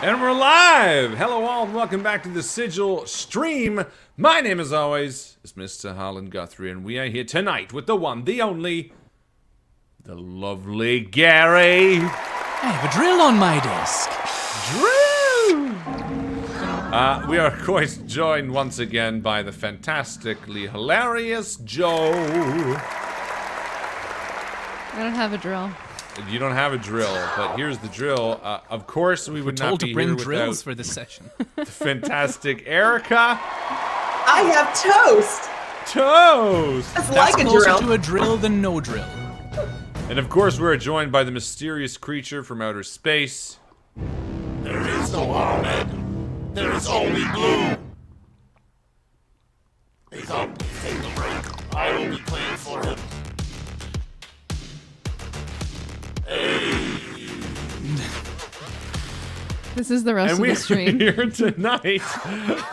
And we're live! Hello all and welcome back to the Sigil stream. My name as always is Mr. Holland Guthrie and we are here tonight with the one, the only, the lovely Gary. I have a drill on my desk. Drill! We are of course joined once again by the fantastically hilarious Joe. I don't have a drill. You don't have a drill, but here's the drill. Of course, we would not be here bring without drills for this session. the fantastic Erica. I have toast. Toast! That's That's like a closer drill. to a drill than no drill. And of course, we're joined by the mysterious creature from outer space. There is no Ahmed. There is only blue. He's up. Take a break. I will be playing for him. This is the rest And of we the are stream. here tonight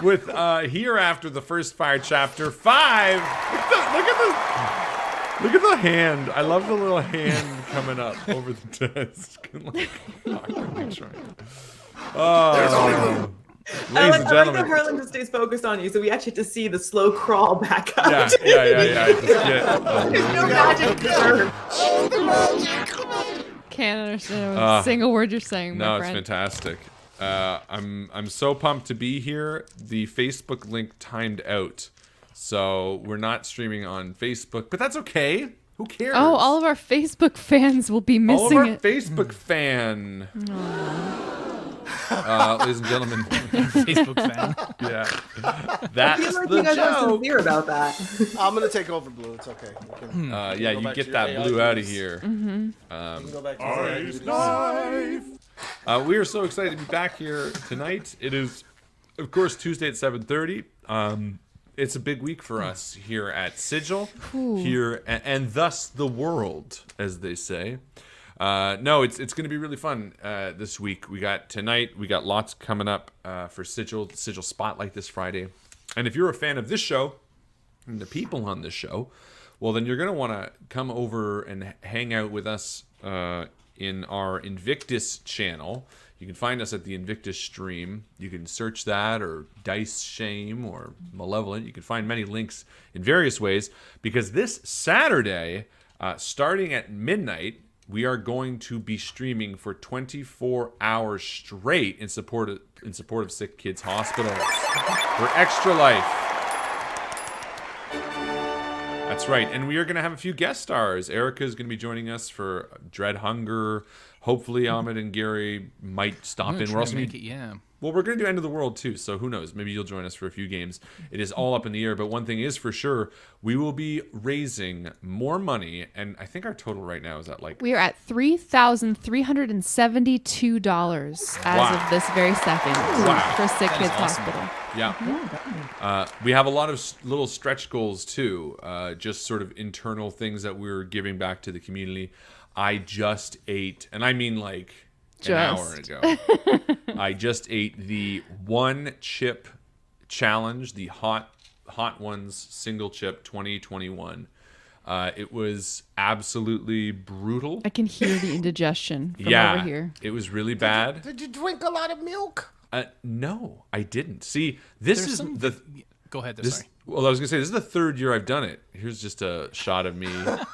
with Hereafter, the first Fire Chapter 5. Look at the hand. I love the little hand coming up over the desk. Like, awkwardly trying. Oh. I Ladies and like that gentlemen. Harlan just stays focused on you, so we actually get to see the slow crawl back out. Yeah. Just get, There's no magic there. Can't understand a single word you're saying, No, my it's friend. fantastic. I'm so pumped to be here. The Facebook link timed out, so we're not streaming on Facebook, but that's okay. Who cares? Oh, all of our Facebook fans will be All of missing our it. Facebook fan. Ladies and gentlemen, Facebook fan. yeah, I that's feel like the you guys are joke. sincere about that. I'm gonna take over Blue. It's okay. You can, Yeah, go you back get to that your blue AI out of duties. here. You can go back to your AI duties. We are so excited to be back here tonight. It is, of course, Tuesday at 7:30. It's a big week for us here at Sigil, here and thus the world, as they say. No, it's going to be really fun this week. We got lots coming up for Sigil Spotlight this Friday. And if you're a fan of this show and the people on this show, well, then you're going to want to come over and hang out with us in our Invictus channel. You can find us at the Invictus stream. You can search that, or Dice Shame, or Malevolent. You can find many links in various ways, because this Saturday, starting at midnight, we are going to be streaming for 24 hours straight in support of Sick Kids Hospital for Extra Life. That's right, and we are going to have a few guest stars. Erica is going to be joining us for Dread Hunger. Hopefully, Ahmed and Gary might stop in. We're also make it, yeah. well, we're going to do End of the World too, so who knows? Maybe you'll join us for a few games. It is all up in the air, but one thing is for sure, we will be raising more money, and I think our total right now is at like... We are at $3,372 as of this very second for Sick Kids awesome. Hospital. Yeah. We have a lot of little stretch goals too, just sort of internal things that we're giving back to the community. I just ate, and I mean like an hour ago, I just ate the one chip challenge, the Hot Ones single chip 2021. It was absolutely brutal. I can hear the indigestion from over here. It was really bad. Did you drink a lot of milk? No, I didn't. See, this There's is some- the... Go ahead. This, Sorry. well, I was gonna say this is the third year I've done it. Here's just a shot of me about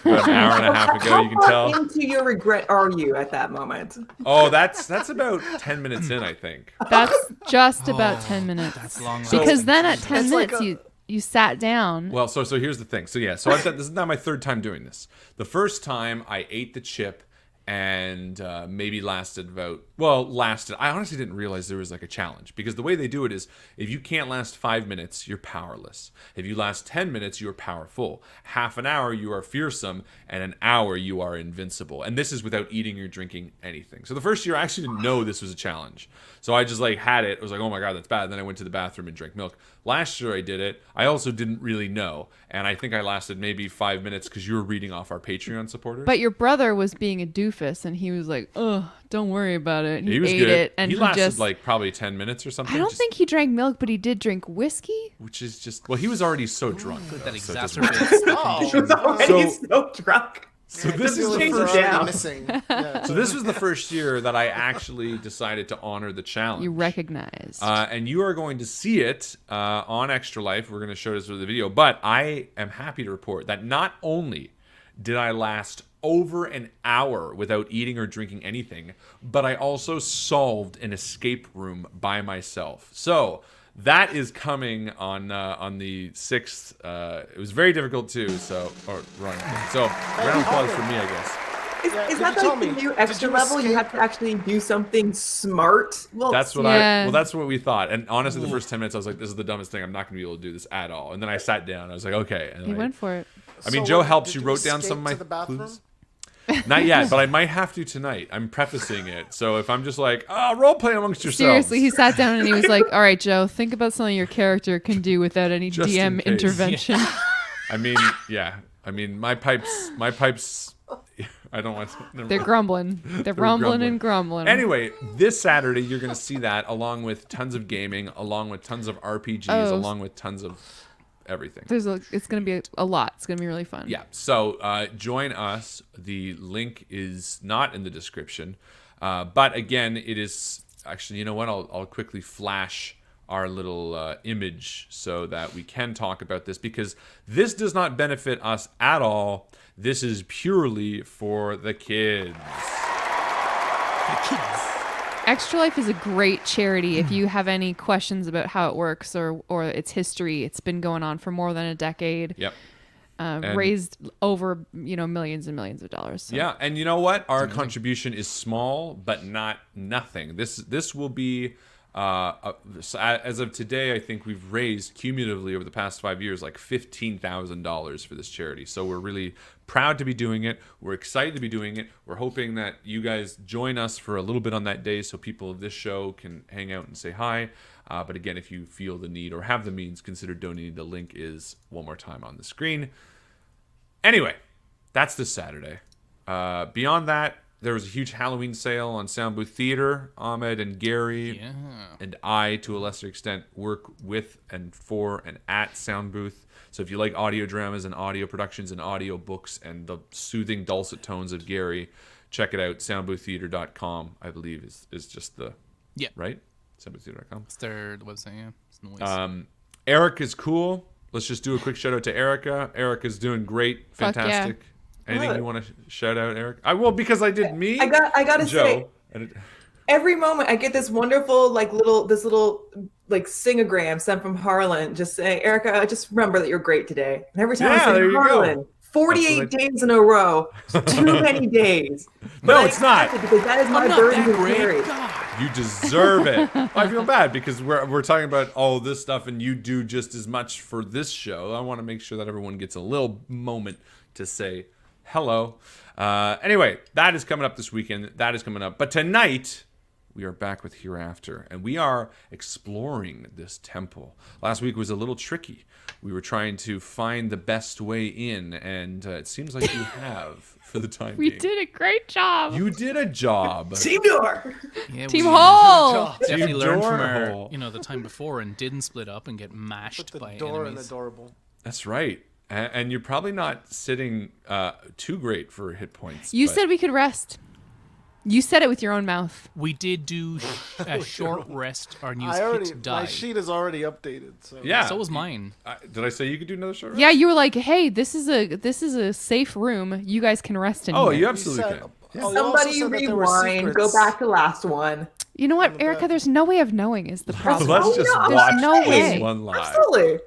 an hour and a half ago. You can How tell. far into your regret are you at that moment? Oh, that's about 10 minutes in, I think. That's just about 10 minutes. That's long. Because then at 10 It's like minutes, you sat down. Well, so here's the thing. So yeah, so I've done this is now my third time doing this. The first time I ate the chip and maybe lasted. I honestly didn't realize there was like a challenge, because the way they do it is if you can't last 5 minutes, you're powerless. If you last 10 minutes, you're powerful. Half an hour, you are fearsome, and an hour, you are invincible. And this is without eating or drinking anything. So the first year, I actually didn't know this was a challenge. So I just like had it. I was like, oh my God, that's bad. And then I went to the bathroom and drank milk. Last year I did it. I also didn't really know. And I think I lasted maybe 5 minutes because you were reading off our Patreon supporters. But your brother was being a doofus, and he was like, "Oh, don't worry about it." And he was ate good. it, and he lasted just like probably 10 minutes or something. I don't think he drank milk, but he did drink whiskey. Which is just, well, he was already so drunk. That though, so it doesn't- exacerbates the Oh. He was condition. already so drunk. So this is the Change it first. down. missing. Yeah, So this was the first year that I actually decided to honor the challenge. You recognized. And you are going to see it on Extra Life. We're going to show this with the video. But I am happy to report that not only did I last over an hour without eating or drinking anything, but I also solved an escape room by myself. So that is coming on the 6th. It was very difficult too. So round of applause for me, I guess. Is could that you tell like the me, new did extra you level? You escape? have to actually do something smart. Well, That's what Yeah. that's what we thought. And honestly, the first 10 minutes, I was like, this is the dumbest thing. I'm not going to be able to do this at all. And then I sat down. I was like, okay. And he went for it. I mean, So Joe what, helped. did She you wrote down some of my escape to the bathroom? clues. Not yet, but I might have to tonight. I'm prefacing it. So if I'm just like, role play amongst yourselves. Seriously, he sat down and he was like, all right, Joe, think about something your character can do without any Just in DM case. intervention. I mean, yeah. I mean, my pipes. I don't want to. never They're mind. grumbling. They're rumbling and grumbling. Anyway, this Saturday you're going to see that along with tons of gaming, along with tons of RPGs, Oh. along with tons of everything. It's going to be a lot. It's going to be really fun. Yeah. So join us. The link is not in the description, but again, it is actually. You know what? I'll quickly flash our little image so that we can talk about this, because this does not benefit us at all. This is purely for the kids. Extra Life is a great charity. If you have any questions about how it works or its history, it's been going on for more than a decade. Yep. Raised over millions and millions of dollars. So. Yeah, and you know what? Our contribution is small, but not nothing. This will be as of today. I think we've raised cumulatively over the past 5 years like $15,000 for this charity. So we're really proud to be doing it. We're excited to be doing it. We're hoping that you guys join us for a little bit on that day, so people of this show can hang out and say hi. But again, if you feel the need or have the means, consider donating. The link is one more time on the screen. Anyway, that's this Saturday. Beyond that, there was a huge Halloween sale on Sound Booth Theater. Ahmed and Gary and I, to a lesser extent, work with and for and at Sound Booth. So if you like audio dramas and audio productions and audio books and the soothing dulcet tones of Gary, check it out. Soundbooththeater.com, I believe, is just the... Yeah. Right? Soundbooththeater.com. It's their website, yeah. It's noise. Eric is cool. Let's just do a quick shout out to Erica. Erica's doing great. Fuck yeah. Fantastic. Anything you want to shout out, Eric? I will, because I did me. I gotta Joe. say, every moment I get this wonderful little singogram sent from Harlan, just saying, Erica, just remember that you're great today. And every time Yeah, I there say you go. Harlan, 48 days in a row, too many days. No, But I it's not. accept it because that is my I'm not burden that to great. carry. God. You deserve it. I feel bad because we're talking about all this stuff, and you do just as much for this show. I want to make sure that everyone gets a little moment to say hello. Anyway, that is coming up this weekend. That is coming up. But tonight, we are back with Hereafter, and we are exploring this temple. Last week was a little tricky. We were trying to find the best way in, and it seems like you have for the time We being. did a great job. You did a job. Team door. Yeah, Team we Hall. definitely Team learned from Door. our, the time before and didn't split up and get mashed The by door and enemies. adorable. That's right. And you're probably not sitting too great for hit points. You but- said we could rest. You said it with your own mouth. We did do a short rest. Our news My hit died. sheet is already updated. So Yeah. So was mine. Did I say you could do another short rest? Yeah, you were like, "Hey, this is a safe room. You guys can rest in Oh, here." you absolutely said- can. Oh, you also Somebody said that there were rewind. Go secrets. back to last one. You know what, Erica? There's no way of knowing is the problem. Let's just no, watch there's no this way. one live. Absolutely.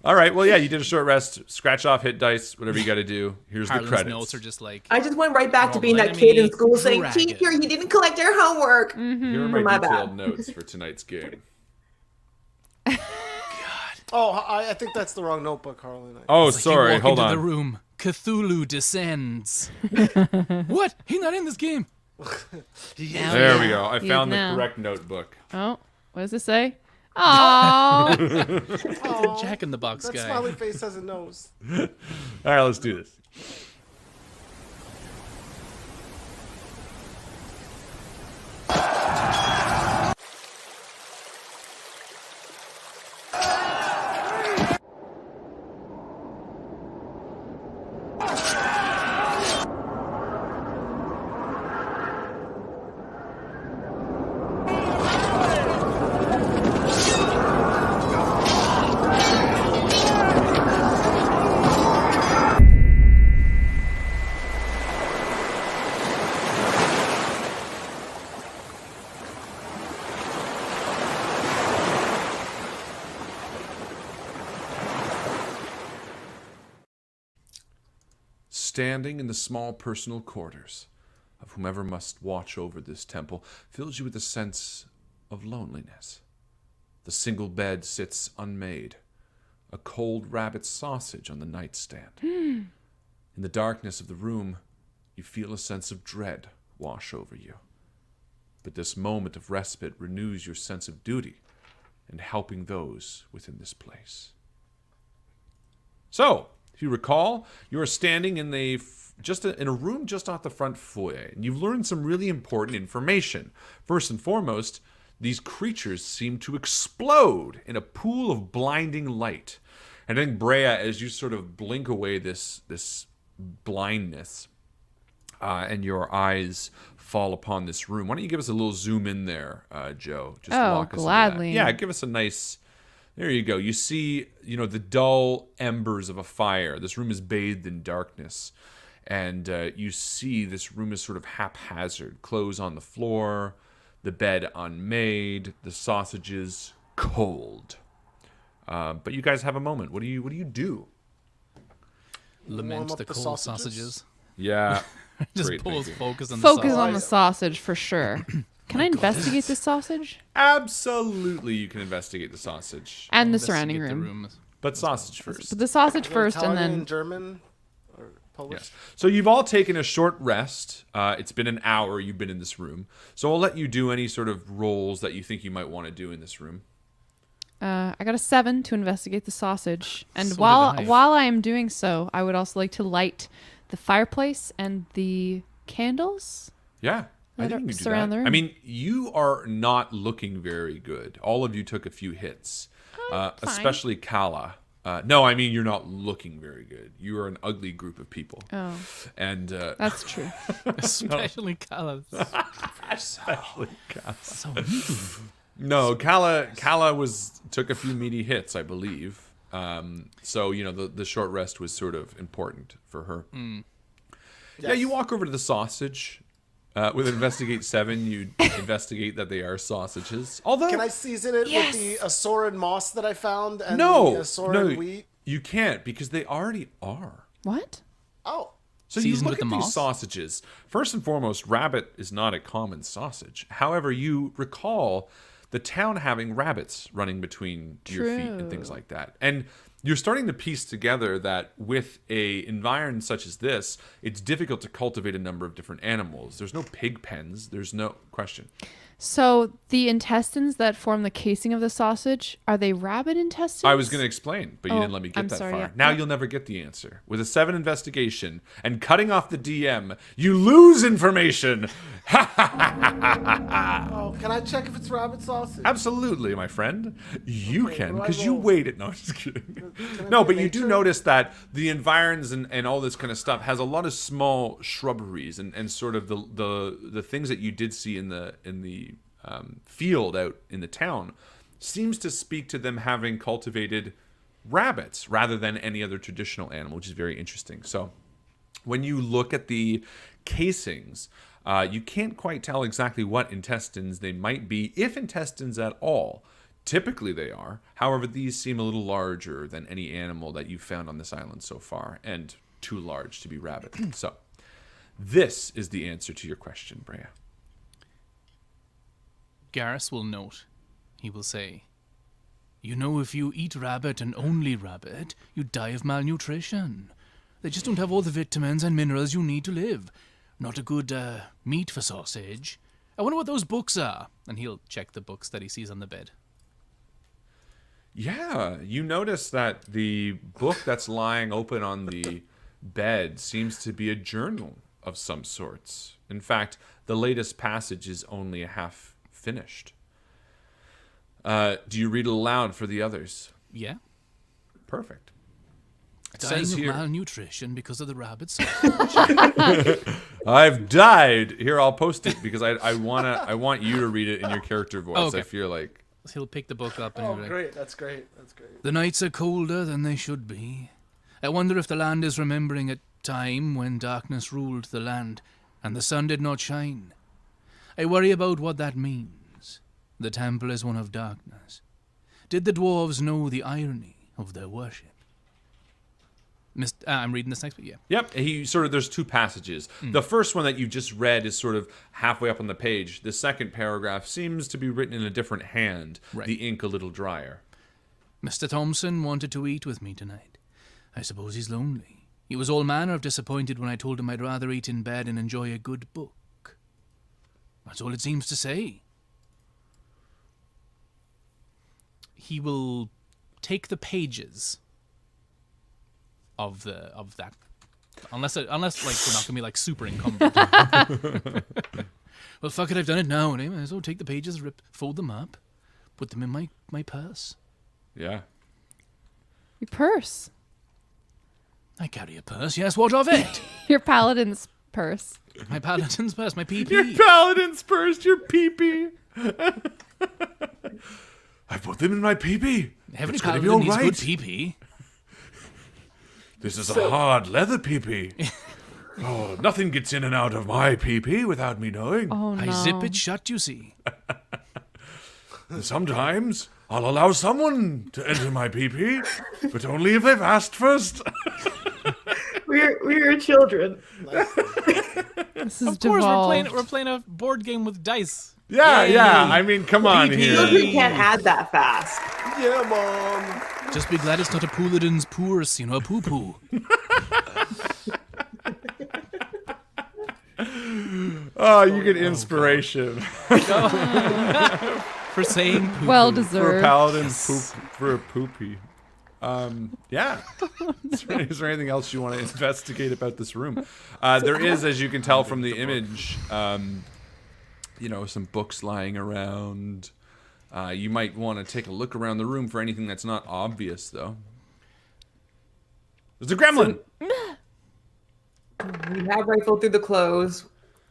All right. Well, yeah, you did a short rest. Scratch off, hit dice, whatever you got to do. Here's the Harlan's credits. notes are just like, I just went right back to Roll being that enemy kid in school saying, dragon. "Teacher, you didn't collect your homework." Here are My my bad. detailed notes for tonight's game. Oh, I think that's the wrong notebook, Harlan. Oh, it's like sorry. you walk Hold into on. the room. Cthulhu descends. What? He's not in this game. There we go. I He found is the now. correct notebook. Oh, what does it say? Oh, The Jack in the Box That guy. smiley face has a nose. All right, let's do this. standing in the small personal quarters of whomever must watch over this temple fills you with a sense of loneliness. The single bed sits unmade, a cold rabbit sausage on the nightstand. In the darkness of the room, you feel a sense of dread wash over you. But this moment of respite renews your sense of duty in helping those within this place. So, if you recall, you are standing in in a room just off the front foyer, and you've learned some really important information. First and foremost, these creatures seem to explode in a pool of blinding light. And then, Brea, as you sort of blink away this blindness, and your eyes fall upon this room. Why don't you give us a little zoom in there, Joe? Just walk us into that. Gladly. Yeah, give us a nice... There you go. You see, the dull embers of a fire. This room is bathed in darkness. And you see this room is sort of haphazard. Clothes on the floor, the bed unmade, the sausages cold. But you guys have a moment. What do you do? Lament Warm up the the cold sausages? sausages. Yeah. Just Great pulls thinking. focus on Focus the on the sausage. sausage for sure. Can I investigate this sausage Absolutely, you can investigate the sausage. and the Investigate surrounding the room? But sausage first. But the sausage Is it first, and Italian, then German, or Polish. Yes. So you've all taken a short rest. It's been an hour you've been in this room. So I'll let you do any sort of roles that you think you might want to do in this room. I got a 7 to investigate the sausage. And So did while I. while I am doing so, I would also like to light the fireplace and the candles. Yeah. I That think are- you can do surround that. the room. I mean, you are not looking very good. All of you took a few hits, fine. especially Kala. No, I mean, you're not looking very good. You are an ugly group of people. Oh, And that's true. Especially Callus. especially Kala. So No, Kala took a few meaty hits, I believe. So the short rest was sort of important for her. Yeah, you walk over to the sausage. With investigate 7, you investigate that they are sausages. Although Can I season it with the Asora moss that I found and no, the Asora wheat? you can't because they already are. What? Oh, So you Seasoned look with at the these moss? sausages. First and foremost, rabbit is not a common sausage. However, you recall the town having rabbits running between your feet and things True. like that. And you're starting to piece together that with a environment such as this, it's difficult to cultivate a number of different animals. There's no pig pens. There's no question. So the intestines that form the casing of the sausage, are they rabbit intestines? I was going to explain, but you Oh, didn't let me get I'm that sorry, far. yeah. Now Yeah. you'll never get the answer. With a 7 investigation and cutting off the DM, you lose information. oh, can I check if it's rabbit sausage? Absolutely, my friend. You can, what do I because you roll? waited. No, I'm just kidding. Can I No, be but you do nature? notice that the environs and all this kind of stuff has a lot of small shrubberies and sort of the things that you did see in the field out in the town seems to speak to them having cultivated rabbits rather than any other traditional animal, which is very interesting. So when you look at the casings, you can't quite tell exactly what intestines they might be, if intestines at all. Typically they are. However, these seem a little larger than any animal that you've found on this island so far, and too large to be rabbit. So this is the answer to your question, Brea. Garrus will note. He will say, if you eat rabbit and only rabbit, you die of malnutrition. They just don't have all the vitamins and minerals you need to live. Not a good meat for sausage. I wonder what those books are. And he'll check the books that he sees on the bed. Yeah, you notice that the book that's lying open on the bed seems to be a journal of some sorts. In fact, the latest passage is only a half finished. Do you read it aloud for the others? Yeah? Perfect. It Dying says of here, malnutrition because of the rabbit sausage. I've died. Here, I'll post it because I want you to read it in your character voice. Okay. I feel like He'll pick the book up and Oh, he'll be like, great. That's great. That's great. the nights are colder than they should be. I wonder if the land is remembering a time when darkness ruled the land and the sun did not shine. I worry about what that means. The temple is one of darkness. Did the dwarves know the irony of their worship? I'm reading this next, but yeah. Yep, there's two passages. The first one that you just read is sort of halfway up on the page. The second paragraph seems to be written in a different hand, Right. the ink a little drier. Mr. Thompson wanted to eat with me tonight. I suppose he's lonely. He was all manner of disappointed when I told him I'd rather eat in bed and enjoy a good book. That's all it seems to say. He will take the pages of that, unless like we're not gonna be like super encumbered. Well, fuck it, I've done it now. And I might as well take the pages, fold them up, put them in my purse. Yeah. Your purse. I carry a purse. Yes, what of it? Your paladin's purse. My paladin's purse, my PP. Your paladin's purse, your pee-pee. I put them in my pee-pee. Every It's gonna be paladin all needs right. good PP. This is a hard leather pee-pee. Oh, nothing gets in and out of my pee-pee without me knowing. Oh no. I zip it shut, you see. Sometimes I'll allow someone to enter my pee-pee, but only if they've asked first. We're children. This is Of course, devolved. we're playing a board game with dice. Yeah, Yay. yeah. I mean, come on Pee-pee. here. Children can't add that fast. Yeah, Mom. Just be glad it's not a Pooladin's purse, a poo-poo. Oh, you get inspiration For saying poo-poo. Well for a deserved. paladin for a poopy. Yeah. Is there anything else you want to investigate about this room? There is, as you can tell from the image, some books lying around. You might want to take a look around the room for anything that's not obvious, though. There's a gremlin. We have rifled through the clothes.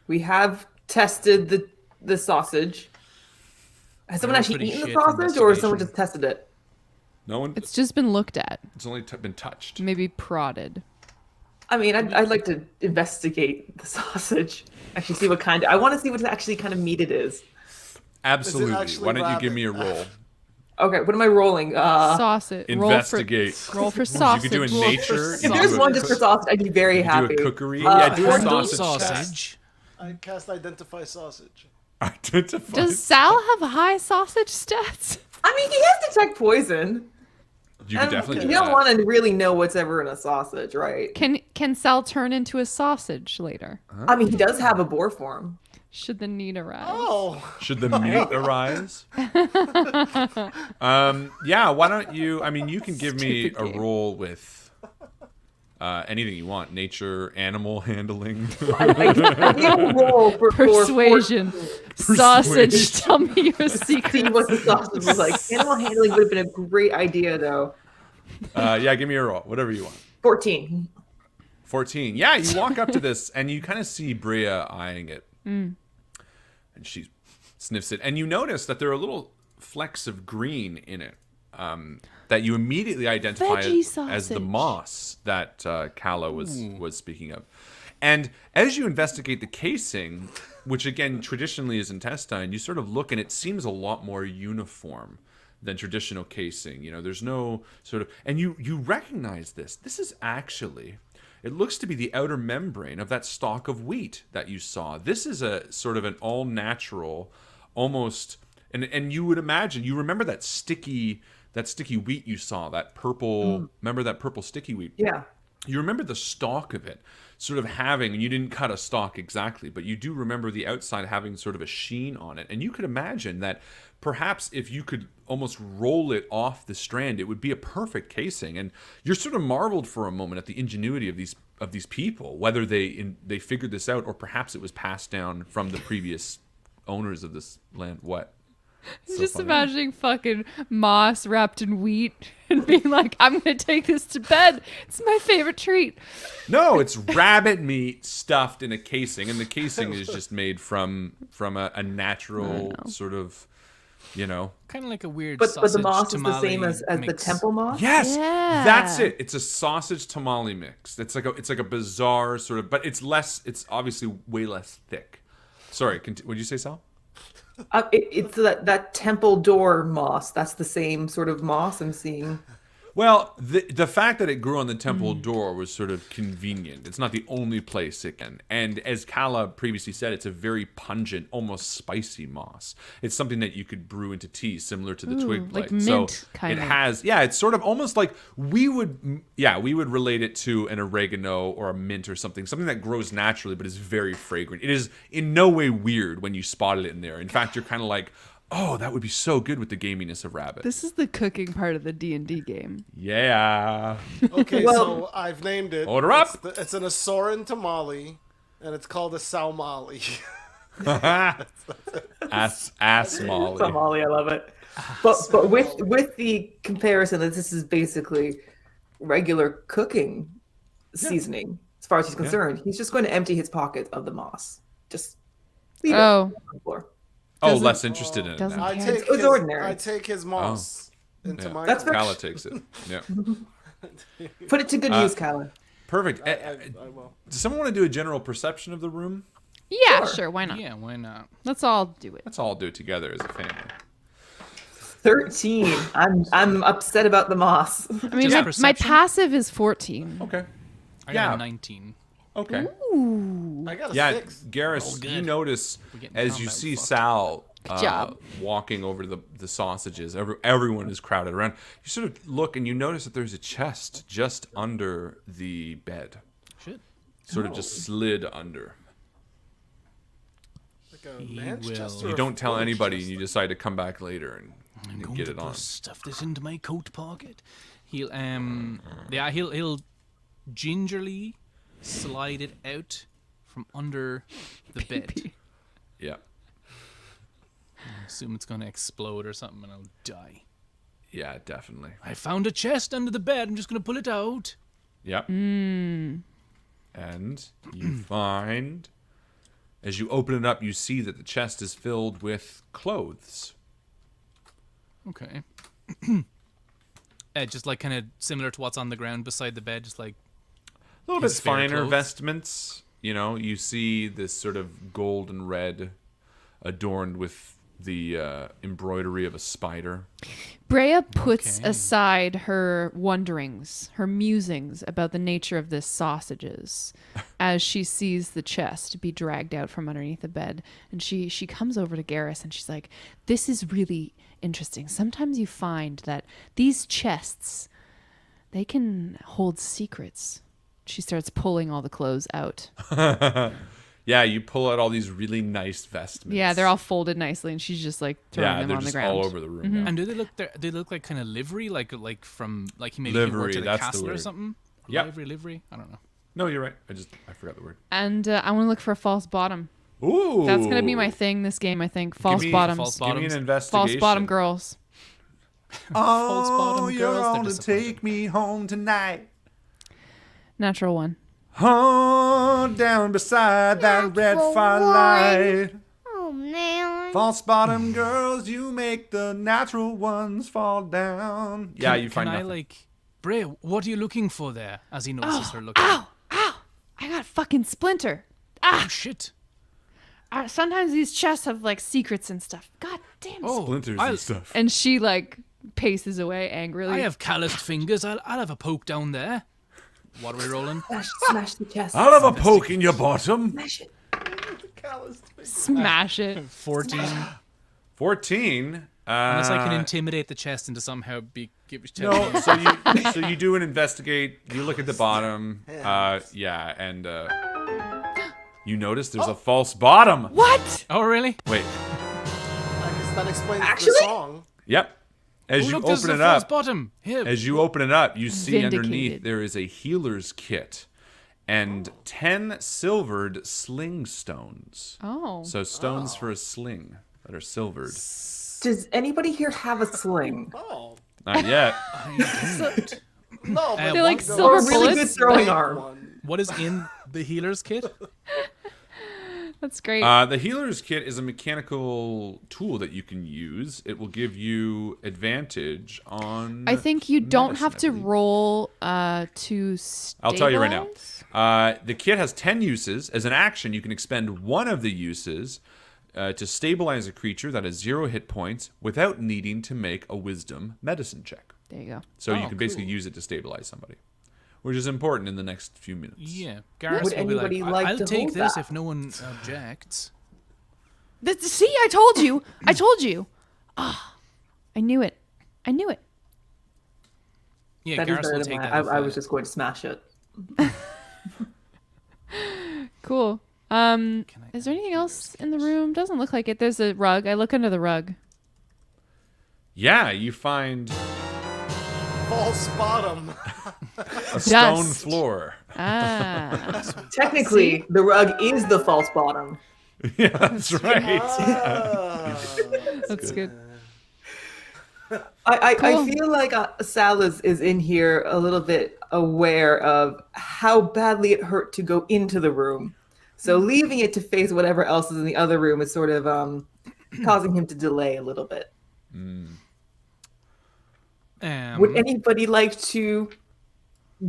We have tested the sausage. Has someone Very actually pretty eaten the shit sausage, or has someone investigation. just tested it? No one. It's just been looked at. It's only been touched. Maybe prodded. I mean, I'd like to investigate the sausage. Actually, see what kind. I want to see what actually kind of meat it is. Absolutely. actually Why don't you give rabbit? me a roll? Okay, what am I rolling? Sausage. Investigate. Roll for You sausage. could do in nature. If there's one just for sausage, I'd be very You do happy. a cookery. Yeah, do a Handle sausage. test. sausage. I cast Identify Sausage. Identify. Does Sal have high sausage stats? I mean, he has detect poison. You could definitely You do don't that. want to really know what's ever in a sausage, right? Can Sal turn into a sausage later? I mean, he does have a boar form. Should the need arise? Oh, Should the meat arise? Yeah, why don't you? I mean, you can give me Stupid a game. roll with anything you want: nature, animal handling. I need a roll for Persuasion. Sausage. Tell me your See secret. what the sausage was like. Animal handling would have been a great idea, though. Yeah, give me a roll, whatever you want. 14. 14. Yeah, you walk up to this and you kind of see Bria eyeing it, and she sniffs it, and you notice that there are little flecks of green in it. That you immediately identify Veggie as the sausage. moss that Kala was speaking of. And as you investigate the casing, which again traditionally is intestine, you sort of look and it seems a lot more uniform than traditional casing. There's no sort of, and you recognize this. This is actually, it looks to be the outer membrane of that stalk of wheat that you saw. This is a sort of an all natural, almost, and you would imagine, you remember that sticky wheat you saw, that purple, remember that purple sticky wheat? Yeah. You remember the stalk of it sort of having, and you didn't cut a stalk exactly, but you do remember the outside having sort of a sheen on it. And you could imagine that perhaps if you could almost roll it off the strand, it would be a perfect casing. And you're sort of marveled for a moment at the ingenuity of these people, whether they figured this out or perhaps it was passed down from the previous owners of this land. What? So Just funny. imagining fucking moss wrapped in wheat and being like, I'm going to take this to bed. It's my favorite treat. No, it's rabbit meat stuffed in a casing, and the casing is just made from a natural sort of, Kind of like a weird But sausage the moss is the tamale same as the mix. temple moss? Yes, Yeah. that's it. It's a sausage tamale mix. It's like a bizarre sort of, but it's less. It's obviously way less thick. Sorry, what'd you say, Sal? It's that temple door moss. That's the same sort of moss I'm seeing. Well, the fact that it grew on the temple door was sort of convenient. It's not the only place it can. And as Kala previously said, it's a very pungent, almost spicy moss. It's something that you could brew into tea, similar to the twig blight. like mint kind it of. has, yeah, it's sort of almost like we would relate it to an oregano or a mint or something that grows naturally but is very fragrant. It is in no way weird when you spotted it in there. In fact, you're kind of like, oh, that would be so good with the gaminess of rabbit. This is the cooking part of the D&D game. Yeah. Okay, so I've named it. Order up. It's an Asoran tamale, and it's called a salmali. Ass Molly. Somali, I love it. But with the comparison that this is basically regular cooking seasoning, as far as he's concerned, he's just going to empty his pocket of the moss. Just leave it on the floor. Oh, Doesn't- less interested in it doesn't now. care. It's ordinary. I take his moss into my. That's Kala takes it. Yeah. Put it to good use, Kyla. Perfect. I will. Does someone want to do a general perception of the room? Yeah, sure. Why not? Yeah, why not? Let's all do it. Let's all do it together as a family. 13. I'm upset about the moss. I mean, Just my perception? passive is 14. Okay. I Yeah. got a 19. Okay. I got a Yeah, 6. Garrus, good. you notice We're getting as you combat see fucked. Sal job. walking over the sausages, everyone is crowded around. You sort of look and you notice that there's a chest just under the bed. Shit. Sort of just slid under. Like a He man's chest will- or You a don't tell foot's anybody chest? and you decide to come back later and I'm going get to it on. stuff this into my coat pocket. He'll gingerly slide it out from under the bed. Yeah. I assume it's going to explode or something and I'll die. Yeah, definitely. I found a chest under the bed. I'm just going to pull it out. Yep. And you find, as you open it up, you see that the chest is filled with clothes. Okay. Just like kind of similar to what's on the ground beside the bed, just like A little bit His spare finer clothes? vestments. You know, you see this sort of gold and red adorned with the embroidery of a spider. Brea puts Okay. aside her wonderings, her musings about the nature of this sausages as she sees the chest be dragged out from underneath the bed. And she comes over to Garrus and she's like, this is really interesting. Sometimes you find that these chests, they can hold secrets. She starts pulling all the clothes out. Yeah, you pull out all these really nice vestments. Yeah, they're all folded nicely, and she's just like throwing yeah, them they're on the just ground. all over the room. Now. And do they look like kind of livery, like from like he maybe Livery, worked at a that's the castle or word. something? Or Yep. livery? I don't know. No, you're right. I forgot the word. And I want to look for a false bottom. Ooh, That's gonna be my thing this game, I think. False me- bottoms. false Give me bottoms. an investigation. False bottom girls. False Oh, bottom you're girls, they're gonna disappointing. take me home tonight. Natural one. Oh, down beside that red firelight. Oh man. False bottom girls, you make the natural ones fall down. Yeah, you find Can I nothing. like, Bray? What are you looking for there? As he notices her looking. Ow! I got a fucking splinter. Oh shit! Sometimes these chests have like secrets and stuff. God damn it. Oh, Splinters I'll- and stuff. And she like paces away angrily. I have calloused fingers. I'll have a poke down there. What are we rolling? Smash the chest. I'll have a poke in your bottom. Smash it. Smash it. 14. 14. Unless I can intimidate the chest into somehow No, so you do an investigate. You look at the bottom. Yeah, and you notice there's a false bottom. What? Oh really? Wait. I guess that explains Actually? the song. Yep. As Oh, you look, there's open a it false up, bottom. Here. as you open it up, you see Vindicated. underneath there is a healer's kit and 10 silvered sling stones. Oh. So stones for a sling that are silvered. Does anybody here have a sling? Oh. Not yet. No, but They're like what- silver Or a really good bullets. throwing arm. one. What is in the healer's kit? That's great. The healer's kit is a mechanical tool that you can use. It will give you advantage on. I think you don't medicine, have I to believe. roll to stabilize. I'll tell you right now. The kit has 10 uses. As an action, you can expend one of the uses to stabilize a creature that has 0 hit points without needing to make a wisdom medicine check. There you go. So you Oh, can basically cool. use it to stabilize somebody, which is important in the next few minutes. Yeah, Garrus Would will be like, anybody like I'll to take hold this that? if no one objects. See, I told you. I told you. Ah, I knew it. I knew it. Yeah, That is Garrus better will than take mine. that. I was just going to smash it. Cool. Is there anything else in the room? Doesn't look like it. There's a rug. I look under the rug. Yeah, you find False bottom. a stone Dust. floor. Ah. Technically, the rug is the false bottom. Yeah, that's right. That's good. I Cool. feel like Salas is in here a little bit aware of how badly it hurt to go into the room. So leaving it to face whatever else is in the other room is sort of causing him to delay a little bit. Would anybody like to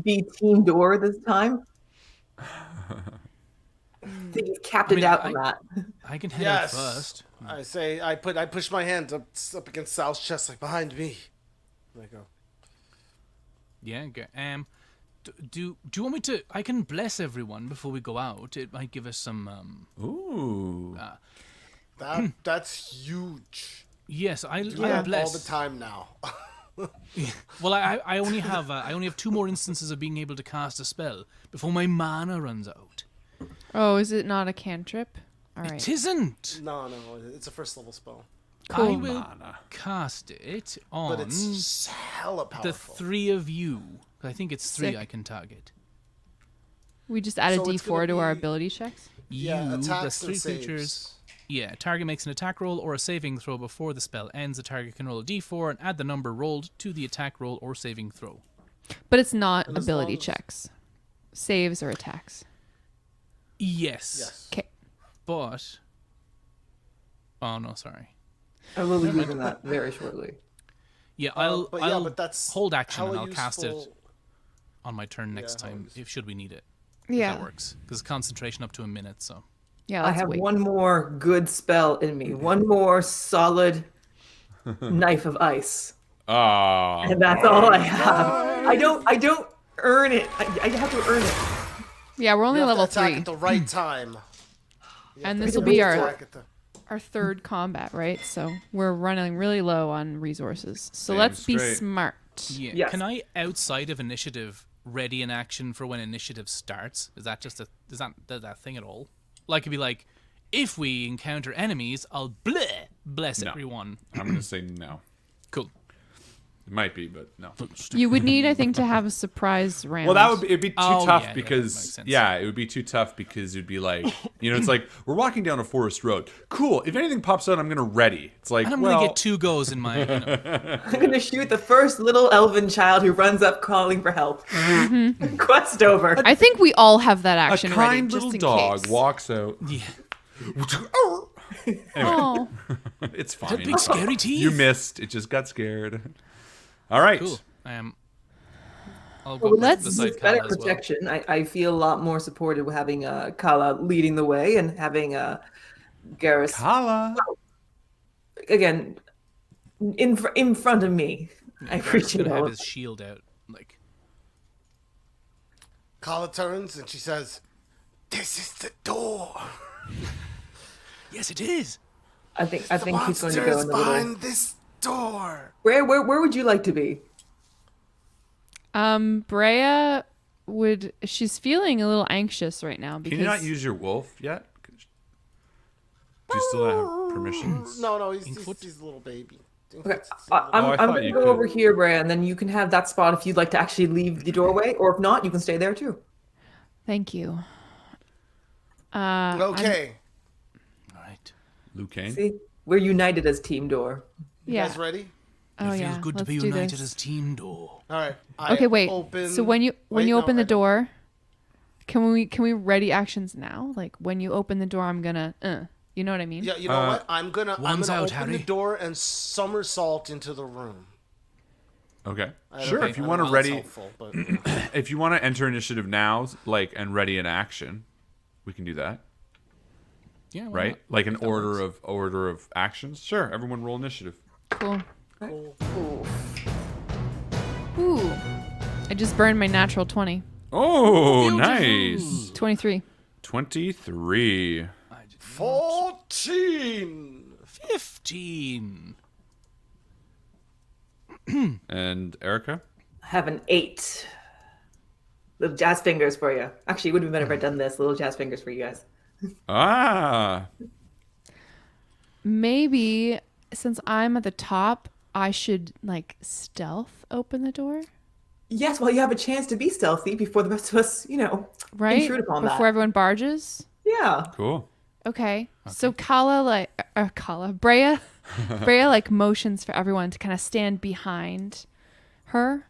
be team door this time? I think you've capped it out on that. I can head Yes. out first. I say I push my hand up against Sal's chest, like behind me. And I go. Yeah. Do you want me to? I can bless everyone before we go out. It might give us some. Ooh. That's huge. Yes, I I'll bless all the time now. Well, I only have 2 more instances of being able to cast a spell before my mana runs out. Oh, is it not a cantrip? All right. It isn't. No, it's a first level spell, I will cast it on but it's hella powerful. the 3 of you. I think it's 3 Sick. I can target. We just add a So it's gonna D4 to our be- ability checks. Yeah, You, the attacks 3 and creatures. saves. Yeah, target makes an attack roll or a saving throw before the spell ends. The target can roll a d4 and add the number rolled to the attack roll or saving throw. But it's not And as ability long as- checks. Saves or attacks. Yes. Yes. Okay. But... Oh, no, sorry. I will be using that very shortly. Yeah, I'll but that's hold action and hella I'll cast it useful. on my turn next Yeah, time, hella if should we need it. Yeah. That works. Because concentration up to a minute, so... Yeah, I let's have wait. one more good spell in me. One more solid knife of ice. Ah. And that's all I have. I don't earn it. I have to earn it. Yeah, we're only You have to level attack 3. at the right time. And You this have will to be our attack at the- third combat, right? So we're running really low on resources. So let's be great. smart. Yeah. Yes. Can I, outside of initiative, ready an action for when initiative starts? Is that just does that thing at all? Like, it'd be like, if we encounter enemies, I'll bless No. everyone. I'm going to say no. Cool. It might be, but no. You would need, I think, to have a surprise round. Well, it'd be too Oh, tough yeah, that because makes sense. it would be too tough because it'd be like, it's like we're walking down a forest road. Cool. If anything pops out, I'm gonna ready. It's like, And I'm well, gonna get 2 goes in my. I'm gonna shoot the first little elven child who runs up calling for help. Quest over. I think we all have that a action ready, kind just little in dog case. walks out. Yeah. Oh, It's That fine. big scary teeth. You missed. It just got scared. All right. Cool. I'll Well, go let's- beside It's better Kala as well. protection. I feel a lot more supported with having Kala leading the way and having Garrus Holla. again in front of me. I Garrus is appreciate gonna all have of his shield out, like. Kala turns and she says, "This is the door. Yes, it is. I think he's going to Monsters go in the little. behind this door." Where would you like to be? Brea would. She's feeling a little anxious right now because Can you not use your wolf yet? Do you still not have permissions? No, he's Inkfoot? a little baby. Okay, I I'm thought going to you go could. over here, Brea, and then you can have that spot if you'd like to actually leave the doorway, or if not, you can stay there too. Thank you. Okay, All right. Luke Kane. See, we're united as Team Door. you Yeah. guys ready? Oh It feels yeah. good to Let's be do united this. as Team Door. All right. Okay, wait. Open... So when you Wait, open no, the door, can we ready actions now? Like when you open the door, I'm gonna. You know what I mean? Yeah, you know what? I'm gonna one's out, open Harry. the door and somersault into the room. Okay. I don't Sure. know- If you I don't want to know if that's ready, helpful, but if you want to enter initiative now, and ready an action, we can do that. Yeah. why Right? not? Like an order of actions. Sure. Everyone roll initiative. Cool. cool. just burned my natural 20. Oh, nice. 23. 23. 14. 15. And Erica? I have an 8. Little jazz fingers for you. Actually, it would have been better if I'd done this. Little jazz fingers for you guys. Ah. Maybe since I'm at the top, I should like stealth open the door, Yes, well, you have a chance to be stealthy before the rest of us, right? intrude upon Before that. everyone barges. Yeah. Cool. Okay. So Brea like motions for everyone to kind of stand behind her,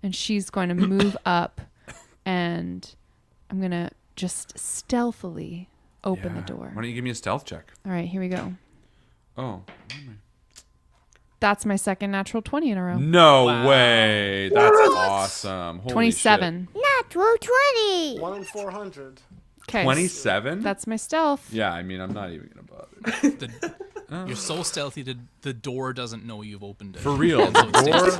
and she's going to move up, and I'm going to just stealthily open the door. Why don't you give me a stealth check? All right, here we go. Oh. That's my second natural 20 in a row. No way. That's awesome. Holy 27. Natural 20. 1 in 400. Okay. 27? That's my stealth. Yeah, I mean, I'm not even going to bother. You're so stealthy that the door doesn't know you've opened it. For real. And so it stays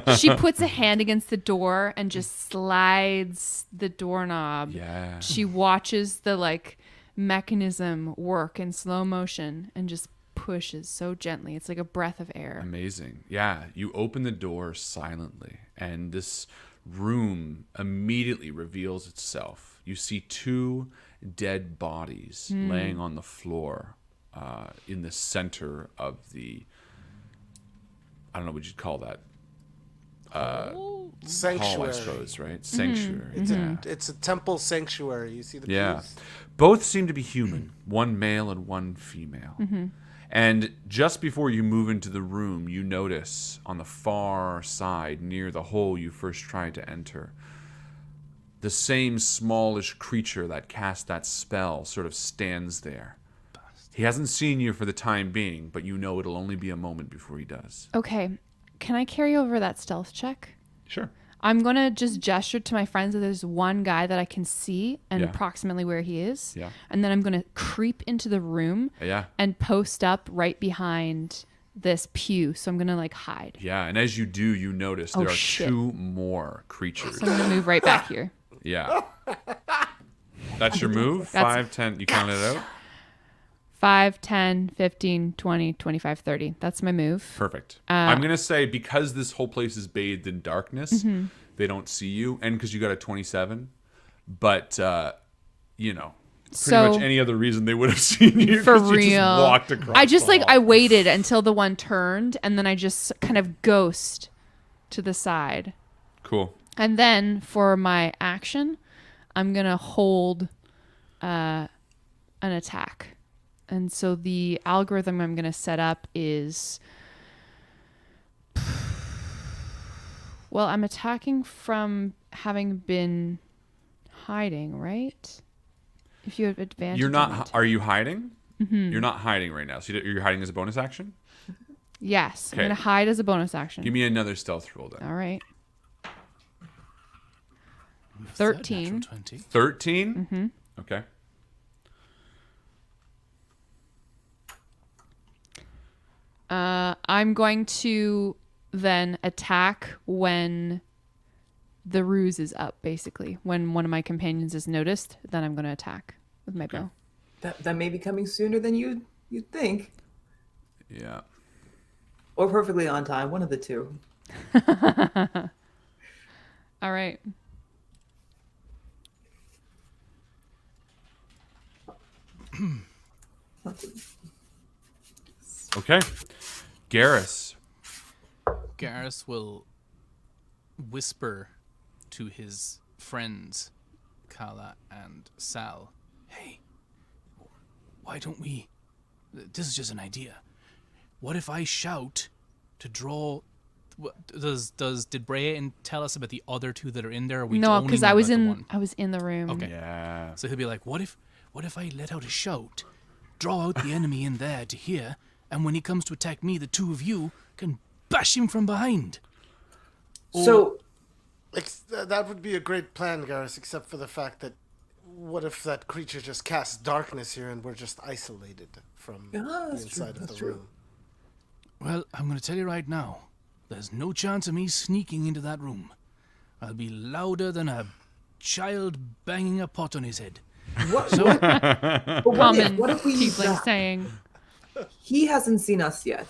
Or She puts a hand against the door and just slides the doorknob. yeah. She watches the like mechanism work in slow motion and just pushes so gently. It's like a breath of air. Amazing. Yeah, you open the door silently, and this room immediately reveals itself. You see 2 dead bodies laying on the floor in the center of the, I don't know what you'd call that. Hall, I Sanctuary. suppose, right? Sanctuary. It's a temple sanctuary. You see the Yeah. pews? Both seem to be human, one male and one female. And just before you move into the room, you notice on the far side, near the hole you first tried to enter, the same smallish creature that cast that spell sort of stands there. He hasn't seen you for the time being, but you know it'll only be a moment before he does. Okay. Can I carry over that stealth check? Sure. I'm going to just gesture to my friends that there's one guy that I can see and Yeah. approximately where he is. Yeah. And then I'm going to creep into the room Yeah. and post up right behind this pew. So I'm going to like hide. Yeah, and as you do, you notice Oh, there are shit. 2 more creatures. So I'm going to move right back here. Yeah. That's your move? That's- 5, 10, you counted it out? 5, 10, 15, 20, 25, 30. That's my move. Perfect. I'm going to say because this whole place is bathed in darkness, Mm-hmm. they don't see you, and because you got a 27, but, pretty So- much any other reason they would have seen you For 'cause you real. just walked across I just the like, hall. I waited until the one turned and then I just kind of ghost to the side. Cool. And then for my action, I'm going to hold an attack. And so the algorithm I'm going to set up is, well, I'm attacking from having been hiding, right? If you have advantage. You're on not, it. are you hiding? Mm-hmm. You're not hiding right now. So you're hiding as a bonus action? Yes. Okay. I'm going to hide as a bonus action. Give me another stealth roll then. All right. Third 13. natural 20. 13? Mm-hmm. Okay. I'm going to then attack when the ruse is up, basically. When one of my companions is noticed, then I'm going to attack with my bow. That may be coming sooner than you'd think. Yeah. Or perfectly on time. One of the two. All right. Okay. Garrus. Garrus will whisper to his friends, Kala and Sal, "Hey, why don't we... This is just an idea. What if I shout to draw... Did Brea tell us about the other 2 that are in there? Or we No, only because know I was about the in one? I was in the room. Okay. Yeah. So he'll be like, what if I let out a shout, draw out the enemy in there to hear, and when he comes to attack me, the 2 of you can bash him from behind? So, That would be a great plan, Garrus, except for the fact that what if that creature just casts darkness here and we're just isolated from the that's true, inside of that's the true. room? Well, I'm going to tell you right now, there's no chance of me sneaking into that room. I'll be louder than a child banging a pot on his head. What, So, but Common what if we use tiefling that? saying. He hasn't seen us yet.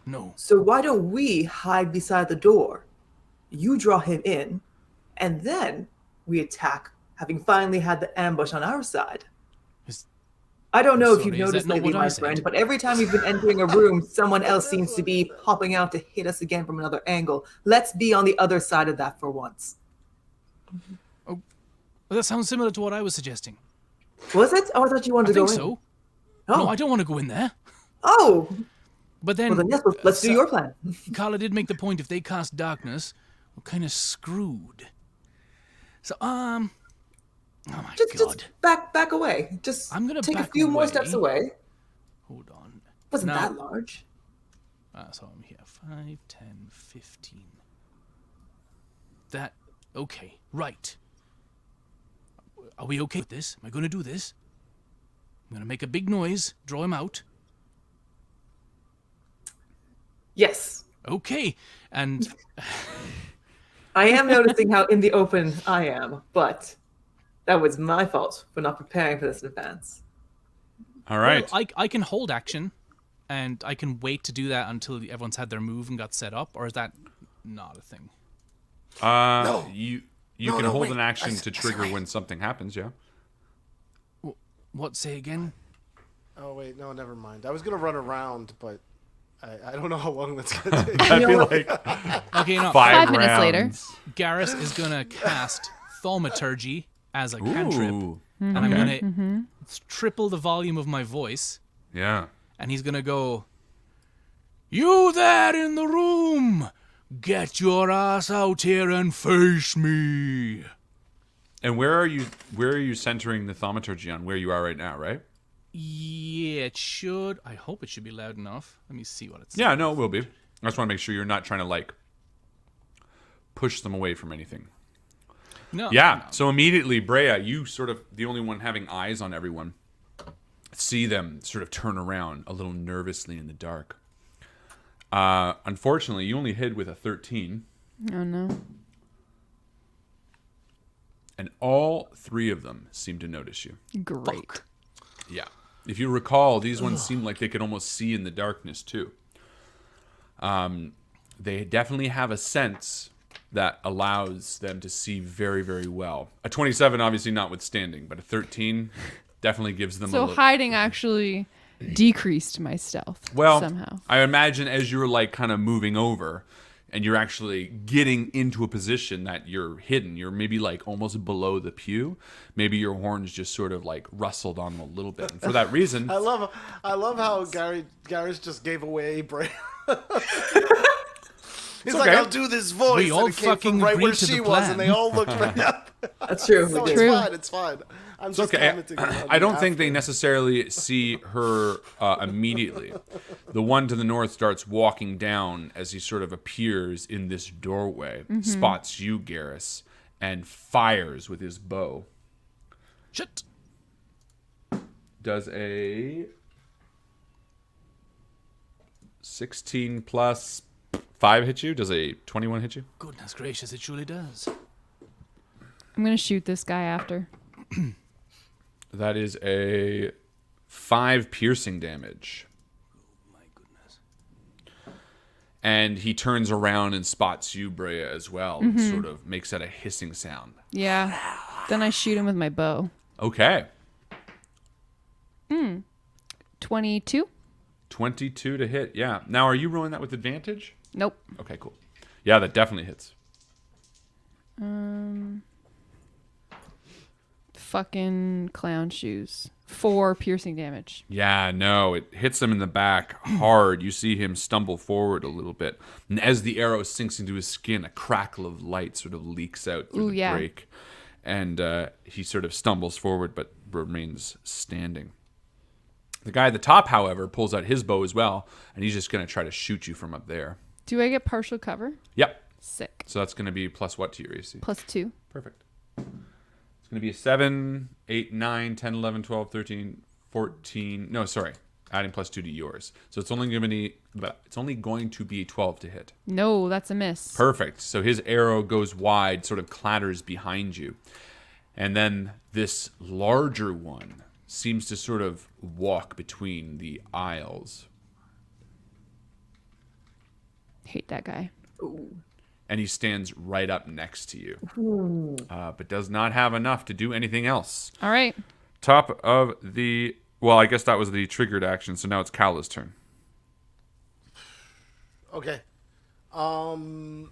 no. So why don't we hide beside the door? You draw him in, and then we attack, having finally had the ambush on our side. Is- I don't know if Sorry, you've is that noticed not lately, what I my said? friend, but every time we've been entering a room, someone else seems to be popping out to hit us again from another angle. Let's be on the other side of that for once. Well, that sounds similar to what I was suggesting. Was it? Oh, I thought you wanted I to go think in. so. Oh. No, I don't want to go in there. Oh, But then, well then yes, let's do your plan. Carla did make the point if they cast darkness, we're kind of screwed. So, oh my Just god. back away. Just I'm gonna take a back few more away. steps away. Hold on. Wasn't Now- that large? So I'm here. 5, 10, 15. That, okay, right. Are we okay with this? Am I going to do this? I'm going to make a big noise, draw him out. Yes. Okay, and I am noticing how in the open I am, but that was my fault for not preparing for this in advance. All right. well, I can hold action, and I can wait to do that until everyone's had their move and got set up, or is that not a thing? No. You No, can no, hold wait. an action I to see trigger right. when something happens, yeah? What, say again? Oh wait, no, never mind. I was gonna run around, but I don't know how long that's gonna take. I'd be like Okay, no. 5 minutes later. rounds. Garrus is going to cast Thaumaturgy as a cantrip, Ooh. and I'm Okay. going to triple the volume of my voice. Yeah. And he's gonna go, "You there in the room, get your ass out here and face me." And where are you centering the thaumaturgy on? Where you are right now, right? Yeah, it should. I hope it should be loud enough. Let me see what it's. Yeah, no, it will be. I just want to make sure you're not trying to like push them away from anything. No. Yeah. no. So immediately, Brea, you sort of the only one having eyes on everyone, see them sort of turn around a little nervously in the dark. Unfortunately, you only hid with a 13, Oh no. and all three of them seem to notice you. Great. Yeah. If you recall, these ones seem like they could almost see in the darkness too. They definitely have a sense that allows them to see very, very well. A 27, obviously notwithstanding, but a 13 definitely gives them a So little... hiding actually decreased my stealth Well, somehow. I imagine as you're like kind of moving over and you're actually getting into a position that you're hidden, you're maybe like almost below the pew. Maybe your horns just sort of like rustled on them a little bit. And for that reason, I love how Garrus just gave away Bray. He's like, okay. I'll do this voice. We all and it came fucking from right where agreed to she the was, plan. and they all looked right up. That's true. So we it's did. fine. It's fine. I'm it's just okay. commenting on I don't the think they after. necessarily see her immediately. The one to the north starts walking down as he sort of appears in this doorway, spots you, Garrus, and fires with his bow. Shit. Does a 16 plus 5 hit you? Does a 21 hit you? Goodness gracious, it surely does. I'm gonna shoot this guy after. That is a 5 piercing damage. My goodness. And he turns around and spots you, Brea, as well, and sort of makes that a hissing sound. Yeah. Then I shoot him with my bow. Okay. 22? 22 to hit, yeah. Now, are you rolling that with advantage? Nope. Okay, cool. Yeah, that definitely hits. Fucking clown shoes. 4 piercing damage. Yeah, no, it hits him in the back hard. You see him stumble forward a little bit. And as the arrow sinks into his skin, a crackle of light sort of leaks out through Ooh, the yeah. break. And he sort of stumbles forward but remains standing. The guy at the top, however, pulls out his bow as well, and he's just going to try to shoot you from up there. Do I get partial cover? Yep. Sick. So that's going to be plus what to your AC? +2. Perfect. It's going to be a 7, 8, 9, 10, 11, 12, 13, 14. No, sorry. adding +2 to yours. So it's only going to be a 12 to hit. No, that's a miss. Perfect. So his arrow goes wide, sort of clatters behind you. And then this larger one seems to sort of walk between the aisles. Hate that guy. And he stands right up next to you. But does not have enough to do anything else. All right. Top of the... Well, I guess that was the triggered action, so now it's Kala's turn. Okay. I'm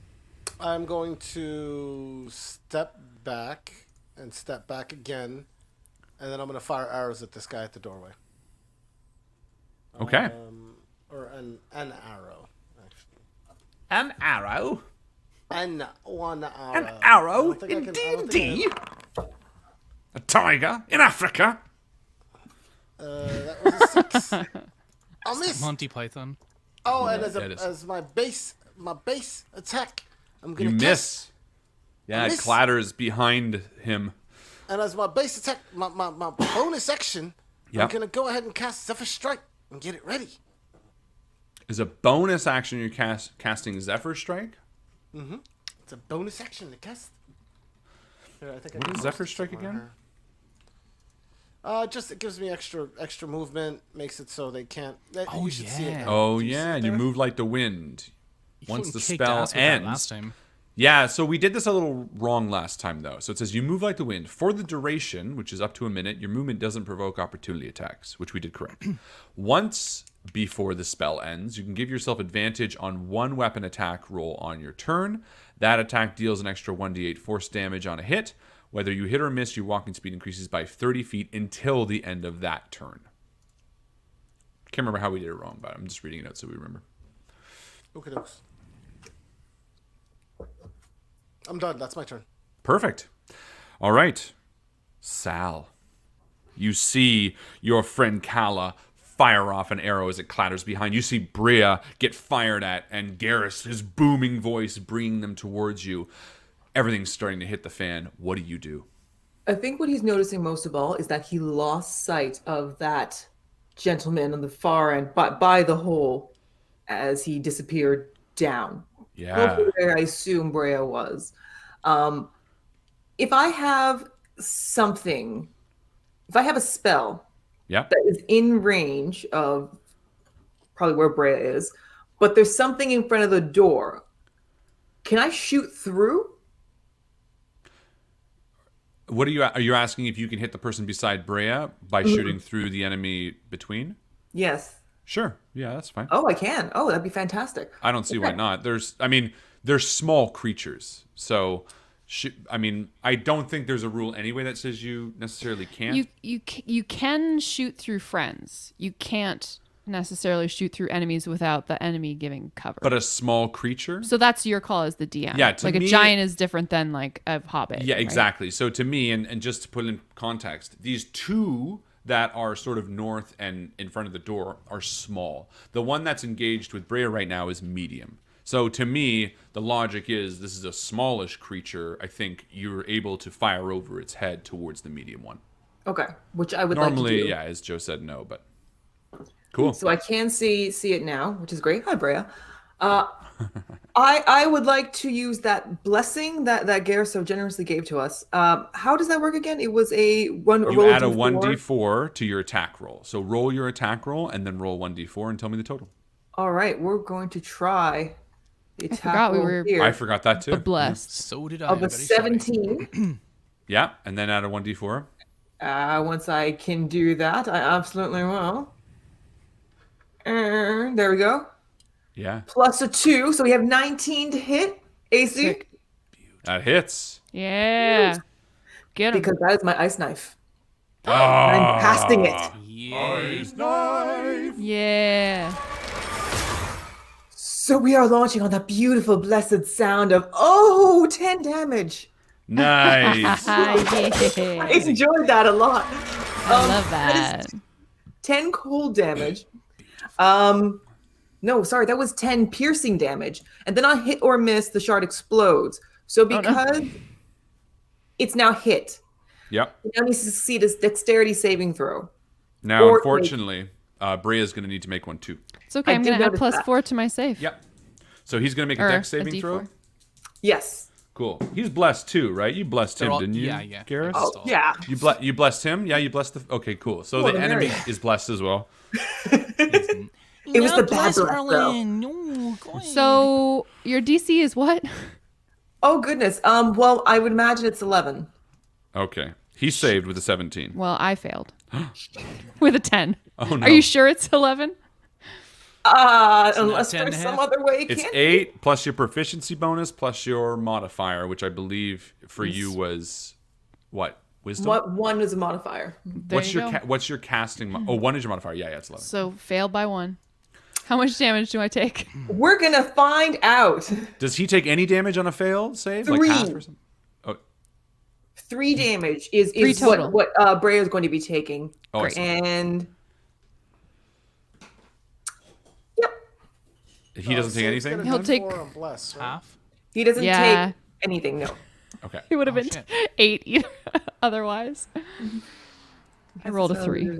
going to step back and step back again, and then I'm going to fire arrows at this guy at the doorway. Okay. Or an arrow, actually. An arrow? One arrow. An arrow in in D&D? A tiger in Africa? That was a 6. I'll miss. Monty Python. Oh, and it is. as my base attack, I'm You gonna miss. Yeah, it miss. clatters behind him. And as my base attack, my bonus action, Yep. I'm gonna go ahead and cast Zephyr Strike and get it ready. As a bonus action, you're casting Zephyr Strike? It's a bonus action to cast. Here, I think What can is post Zephyr it Strike somewhere again? here. Just it gives me extra movement, makes it so they can't. Oh, you should see it yeah. now. Oh, Do you see yeah, it you there? move like the wind. You Once fucking the kicked spell ass with that ends. last time. Yeah, so we did this a little wrong last time, though. So it says you move like the wind. For the duration, which is up to a minute, your movement doesn't provoke opportunity attacks, which we did correct. Once before the spell ends, you can give yourself advantage on one weapon attack roll on your turn. That attack deals an extra 1d8 force damage on a hit. Whether you hit or miss, your walking speed increases by 30 feet until the end of that turn. Can't remember how we did it wrong, but I'm just reading it out so we remember. Okay, dokes. I'm done. That's my turn. Perfect. All right. Sal. You see your friend Kala fire off an arrow as it clatters behind. You see Bria get fired at, and Garrus, his booming voice, bringing them towards you. Everything's starting to hit the fan. What do you do? I think what he's noticing most of all is that he lost sight of that gentleman on the far end by the hole as he disappeared down. Yeah. Where I assume Brea was. If I have something, if I have a spell Yeah. that is in range of probably where Brea is, but there's something in front of the door, can I shoot through? What are you asking if you can hit the person beside Brea by shooting through the enemy between? Yes. Sure. Yeah, that's fine. Oh, I can. Oh, that'd be fantastic. I don't see why Okay. not. There's small creatures. So, I don't think there's a rule anyway that says you necessarily can't. You can shoot through friends. You can't necessarily shoot through enemies without the enemy giving cover. But a small creature? So that's your call as the DM. Yeah, to like me- a giant is different than like a hobbit. Yeah, right? exactly. So to me, and just to put it in context, these two that are sort of north and in front of the door are small. The one that's engaged with Brea right now is medium. So to me, the logic is this is a smallish creature. I think you're able to fire over its head towards the medium one. Okay, which I would Normally, like to do. yeah, as Joe said, no, but cool. So I can see it now, which is great. Hi, Brea. I would like to use that blessing that Gareth so generously gave to us. How does that work again? It was a one. You roll add a D4. 1d4 to your attack roll. So roll your attack roll and then roll 1d4 and tell me the total. All right, we're going to try the attack forgot we roll were- here I forgot that too. Blessed. So did I. of I'm a very sorry. 17. Yeah, and then add a 1d4. Once I can do that, I absolutely will. And there we go. Yeah, Plus a 2, so we have 19 to hit AC. Sick. that hits. Yeah. Get him. Because that is my ice knife. Oh, I'm casting it. Yeah. Yeah. So we are launching on that beautiful, blessed sound of 10 damage. Nice. Ah, I yeah. enjoyed that a lot. I love that. 10 cold damage. No, sorry, that was 10 piercing damage. And then on hit or miss, the shard explodes. So because it's now hit, Yep. it now needs to succeed its dexterity saving throw. Now, Or- unfortunately, Brea's going to need to make one too. It's okay. I I'm did going to add notice that. +4 to my save. Yep. So he's going to make Or a dex a saving D4. throw. Yes. Cool. He's blessed too, right? You blessed him, didn't you? Yeah. Garrus? Oh, yeah. You blessed him? Yeah, you blessed the... Okay, cool. So Well, the the enemy merrier. is blessed as well. It was the bad bless, though. No, So your DC is what? Oh, goodness. Well, I would imagine it's 11. Okay. He saved with a 17. Well, I failed with a 10. Oh, no. Are you sure it's 11? Unless 10 and there's a some half? other way it It's can't 8 plus your proficiency bonus plus your modifier, which I believe for you was... What? Wisdom? What one is a modifier? There What's you your go. what's your casting? Oh, 1 is your modifier. Yeah, it's 11. So failed by 1. How much damage do I take? We're gonna find out. Does he take any damage on a failed save? 3. Like half or something? Oh, 3 damage is 3 total. what Brea is going to be taking. Oh, I see. And yep, he doesn't take anything? He'll take- 4 on bless, right? half. he doesn't Yeah. take anything. No. Okay. It would have been shit. 8 either, otherwise. I rolled a 3.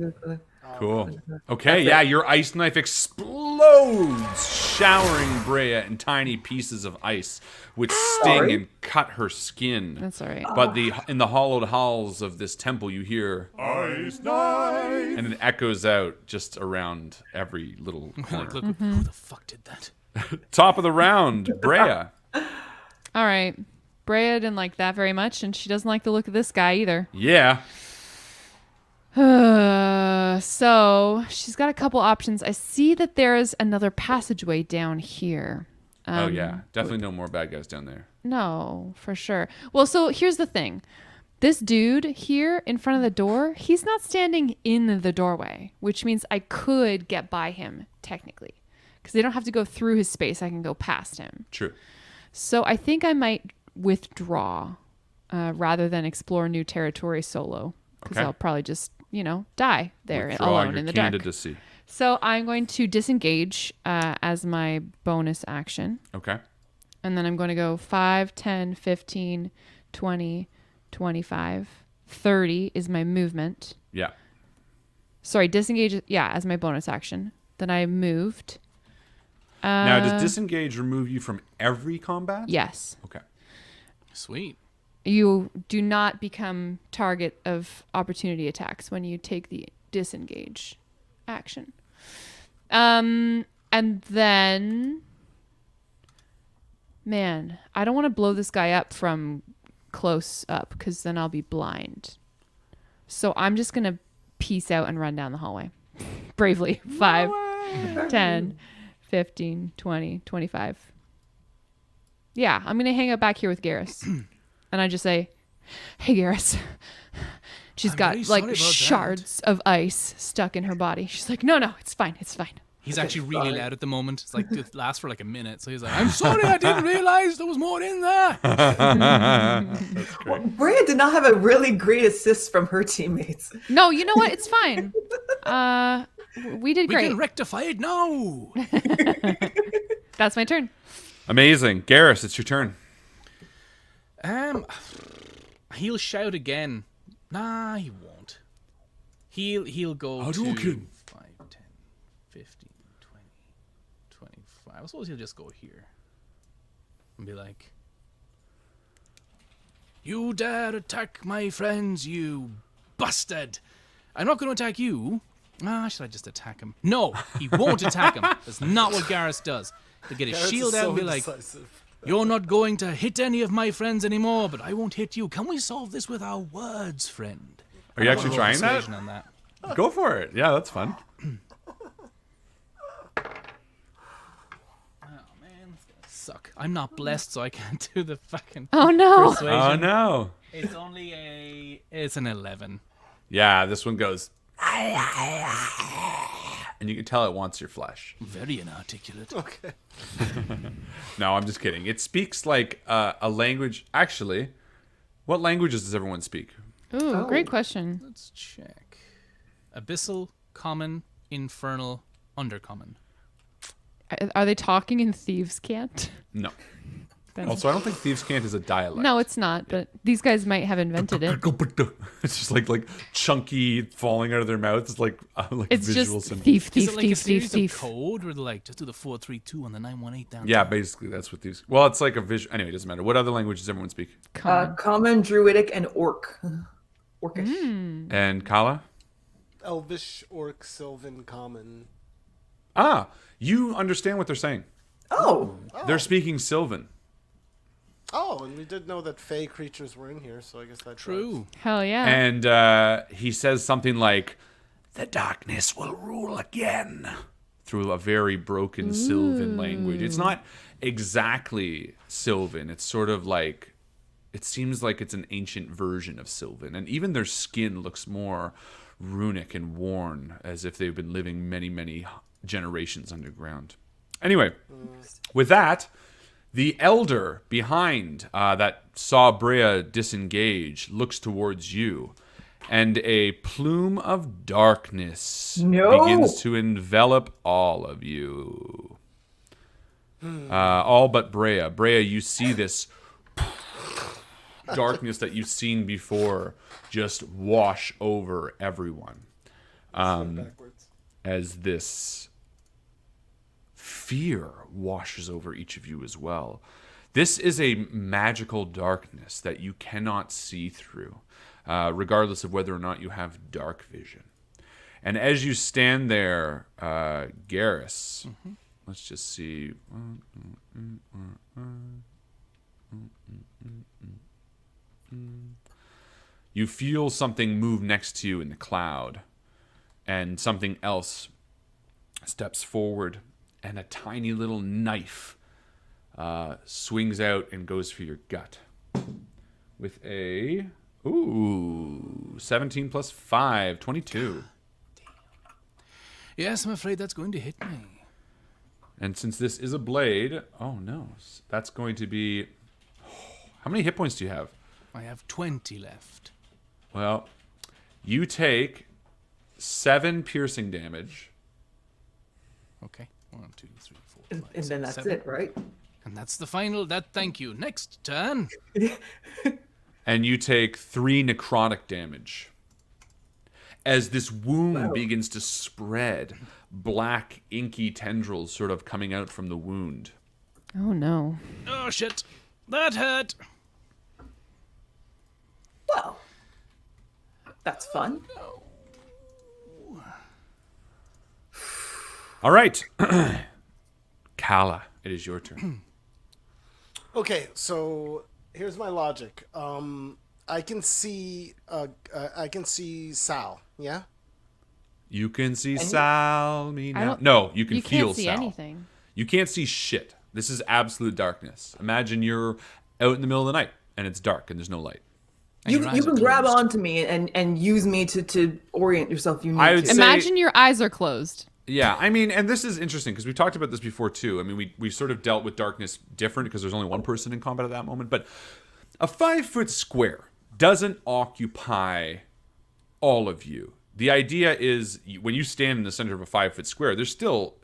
Cool. Okay, yeah, your ice knife explodes, showering Brea in tiny pieces of ice, which sting Sorry? and cut her skin. That's all right. But in the hollowed halls of this temple, you hear, Ice knife. and it echoes out just around every little corner. Like, look, who the fuck did that? Top of the round, Brea. All right. Brea didn't like that very much, and she doesn't like the look of this guy either. Yeah. So she's got a couple options. I see that there is another passageway down here. Oh yeah, definitely no more bad guys down there. No, for sure. Well, so here's the thing. This dude here in front of the door, he's not standing in the doorway, which means I could get by him technically. Because they don't have to go through his space. I can go past him. True. So I think I might withdraw rather than explore new territory solo. Because Okay. I'll probably just, die there Withdraw alone your in the dark. candidacy. So I'm going to disengage as my bonus action. Okay. And then I'm going to go 5, 10, 15, 20, 25, 30 is my movement. Yeah. Sorry, disengage, as my bonus action. Then I moved. Now, does disengage remove you from every combat? Yes. Okay. Sweet. You do not become target of opportunity attacks when you take the disengage action. And then, man, I don't want to blow this guy up from close up because then I'll be blind. So I'm just going to peace out and run down the hallway. Bravely. 5, 10, 15, 20, 25. Yeah, I'm going to hang out back here with Garrus. And I just say, hey, Garrus. She's I'm got very sorry about that. shards of ice stuck in her body. She's like, no, it's fine. It's fine. He's actually really loud at the moment. It's like it lasts for like a minute. So he's like, I'm sorry, I didn't realize there was more in there. That's great. Brea did not have a really great assist from her teammates. No, you know what? It's fine. We did We great. can rectify it now. That's my turn. Amazing. Garrus, it's your turn. He'll shout again. Nah, he won't. He'll go Hadouken. to 5, 10, 15, 20, 25. I suppose he'll just go here. And be like, you dare attack my friends, you bastard. I'm not going to attack you. Should I just attack him? No, he won't attack him. That's not what Garrus does. He'll get his Garrus shield is out so and be like, indecisive. you're not going to hit any of my friends anymore, but I won't hit you. Can we solve this with our words, friend? Are you actually trying that? Persuasion on that. Go for it. Yeah, that's fun. Oh man, it's gonna suck. I'm not blessed, so I can't do the fucking Oh, no. persuasion. Oh, no. It's only it's an 11. Yeah, this one goes. And you can tell it wants your flesh. Very inarticulate. Okay. No, I'm just kidding. It speaks like a language. Actually, what languages does everyone speak? Ooh, great question. Let's check. Abyssal, common, infernal, undercommon. Are they talking in thieves' cant? No. Also, I don't think Thieves' Cant is a dialect. No, it's not. But these guys might have invented it. It's just like chunky falling out of their mouths, like It's visual just symbol. thief, Is thief, it like a thief, thief, series thief. of code where they're like, just do the 432 on the 918 down? Yeah, basically that's what these. Well, it's like a visual. Anyway, it doesn't matter. What other language does everyone speak? Common, Druidic, and Orc. Orcish. And Kala? Elvish, Orc, Sylvan, Common. Ah, you understand what they're saying. Oh. They're speaking Sylvan. Oh, and we did know that Fey creatures were in here, so I guess that's True. Hell yeah. And he says something like, "The darkness will rule again," through a very broken Sylvan language. It's not exactly Sylvan. It's sort of like, it seems like it's an ancient version of Sylvan. And even their skin looks more runic and worn, as if they've been living many, many generations underground. Anyway, with that, the elder behind that saw Brea disengage looks towards you, and a plume of darkness begins to envelop all of you. All but Brea. Brea, you see this darkness that you've seen before just wash over everyone. As this fear washes over each of you as well. This is a magical darkness that you cannot see through, regardless of whether or not you have dark vision. And as you stand there, Garrus, let's just see. You feel something move next to you in the cloud, and something else steps forward, and a tiny little knife swings out and goes for your gut with a 17 plus 5, 22. Yes, I'm afraid that's going to hit me. And since this is a blade, that's going to be... How many hit points do you have? I have 20 left. Well, you take 7 piercing damage. Okay. 1, 2, 3, 4, 5, And then 6, that's 7. it, right? And that's the final. Thank you. Next turn. And you take 3 necrotic damage. As this wound begins to spread, black, inky tendrils sort of coming out from the wound. Oh no. Oh shit. That hurt. Well, that's fun. All right. Kala, it is your turn. Okay, so here's my logic. I can see Sal. Yeah. You can see Sal me I now. don't- No, you can You feel can't see Sal. anything. You can't see shit. This is absolute darkness. Imagine you're out in the middle of the night and it's dark and there's no light. And You your eyes you are can grab closed. onto me and use me to orient yourself. You need I would to. say- Imagine your eyes are closed. Yeah, I mean, and this is interesting because we've talked about this before too. I mean, we sort of dealt with darkness different because there's only one person in combat at that moment. But a 5-foot square doesn't occupy all of you. The idea is when you stand in the center of a 5-foot square, there's still,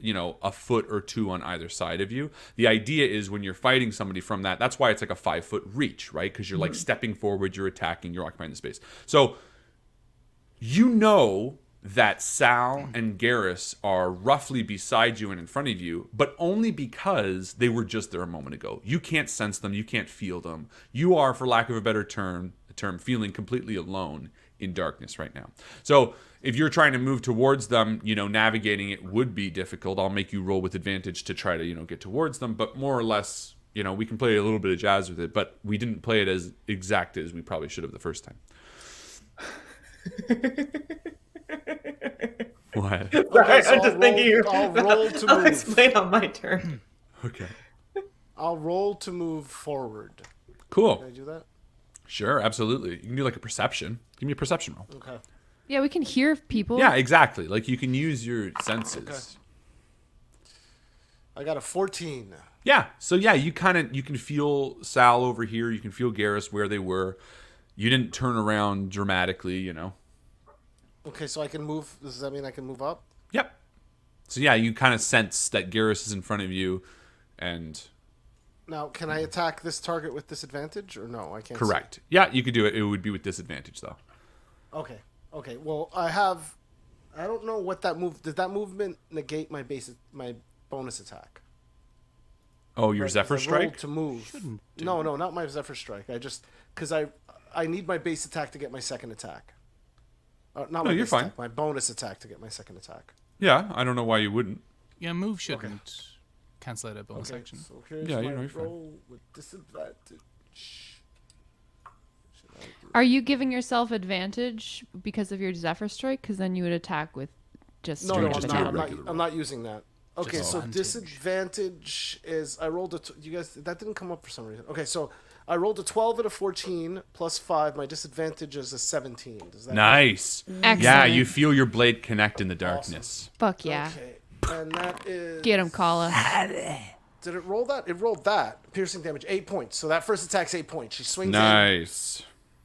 a foot or two on either side of you. The idea is when you're fighting somebody from that's why it's like a 5-foot reach, right? Because you're like stepping forward, you're attacking, you're occupying the space. So you know that Sal and Garrus are roughly beside you and in front of you, but only because they were just there a moment ago. You can't sense them, you can't feel them. You are, for lack of a better term, feeling completely alone in darkness right now. So if you're trying to move towards them, navigating it would be difficult. I'll make you roll with advantage to try to, get towards them, but more or less, we can play a little bit of jazz with it, but we didn't play it as exact as we probably should have the first time. What? Sorry, Okay, so I'm just thinking. I'll roll to I'll move. explain on my turn. Okay. I'll roll to move forward. Cool. Can I do that? Sure, absolutely. You can do like a perception. Give me a perception roll. Okay. Yeah, we can hear people. Yeah, exactly. Like you can use your senses. Okay. I got a 14. Yeah. So yeah, you can feel Sal over here. You can feel Garrus where they were. You didn't turn around dramatically, Okay, so I can move. Does that mean I can move up? Yep. So yeah, you kind of sense that Garrus is in front of you, and Now, can I attack this target with disadvantage or no? I can't. Correct. Yeah, you could do it. It would be with disadvantage though. Okay. Okay. Well, I don't know what that move. Did that movement negate my bonus attack? Oh, your Right, 'cause Zephyr I rolled Strike? to move. No, not my Zephyr Strike. I just because I need my base attack to get my second attack. Not No, my you're base fine. attack, my bonus attack to get my second attack. Yeah, I don't know why you wouldn't. Yeah, move shouldn't cancel out a bonus Okay, action. so here's Yeah, my you're fine. roll with disadvantage. Are you giving yourself advantage because of your Zephyr Strike? Because then you would attack with just No, straight just I'm do a not, regular I'm not using that. Okay, Just so advantage. disadvantage is I rolled you guys that didn't come up for some reason. Okay, so I rolled a 12 and a 14 plus 5. My disadvantage is a 17. Does that Nice. Excellent. Yeah, you feel your blade connect in the darkness. Fuck yeah. Okay, and that is Get him, Kala. Did it roll that? It rolled that piercing damage 8 points. So that first attack's 8 points. She swings in Nice.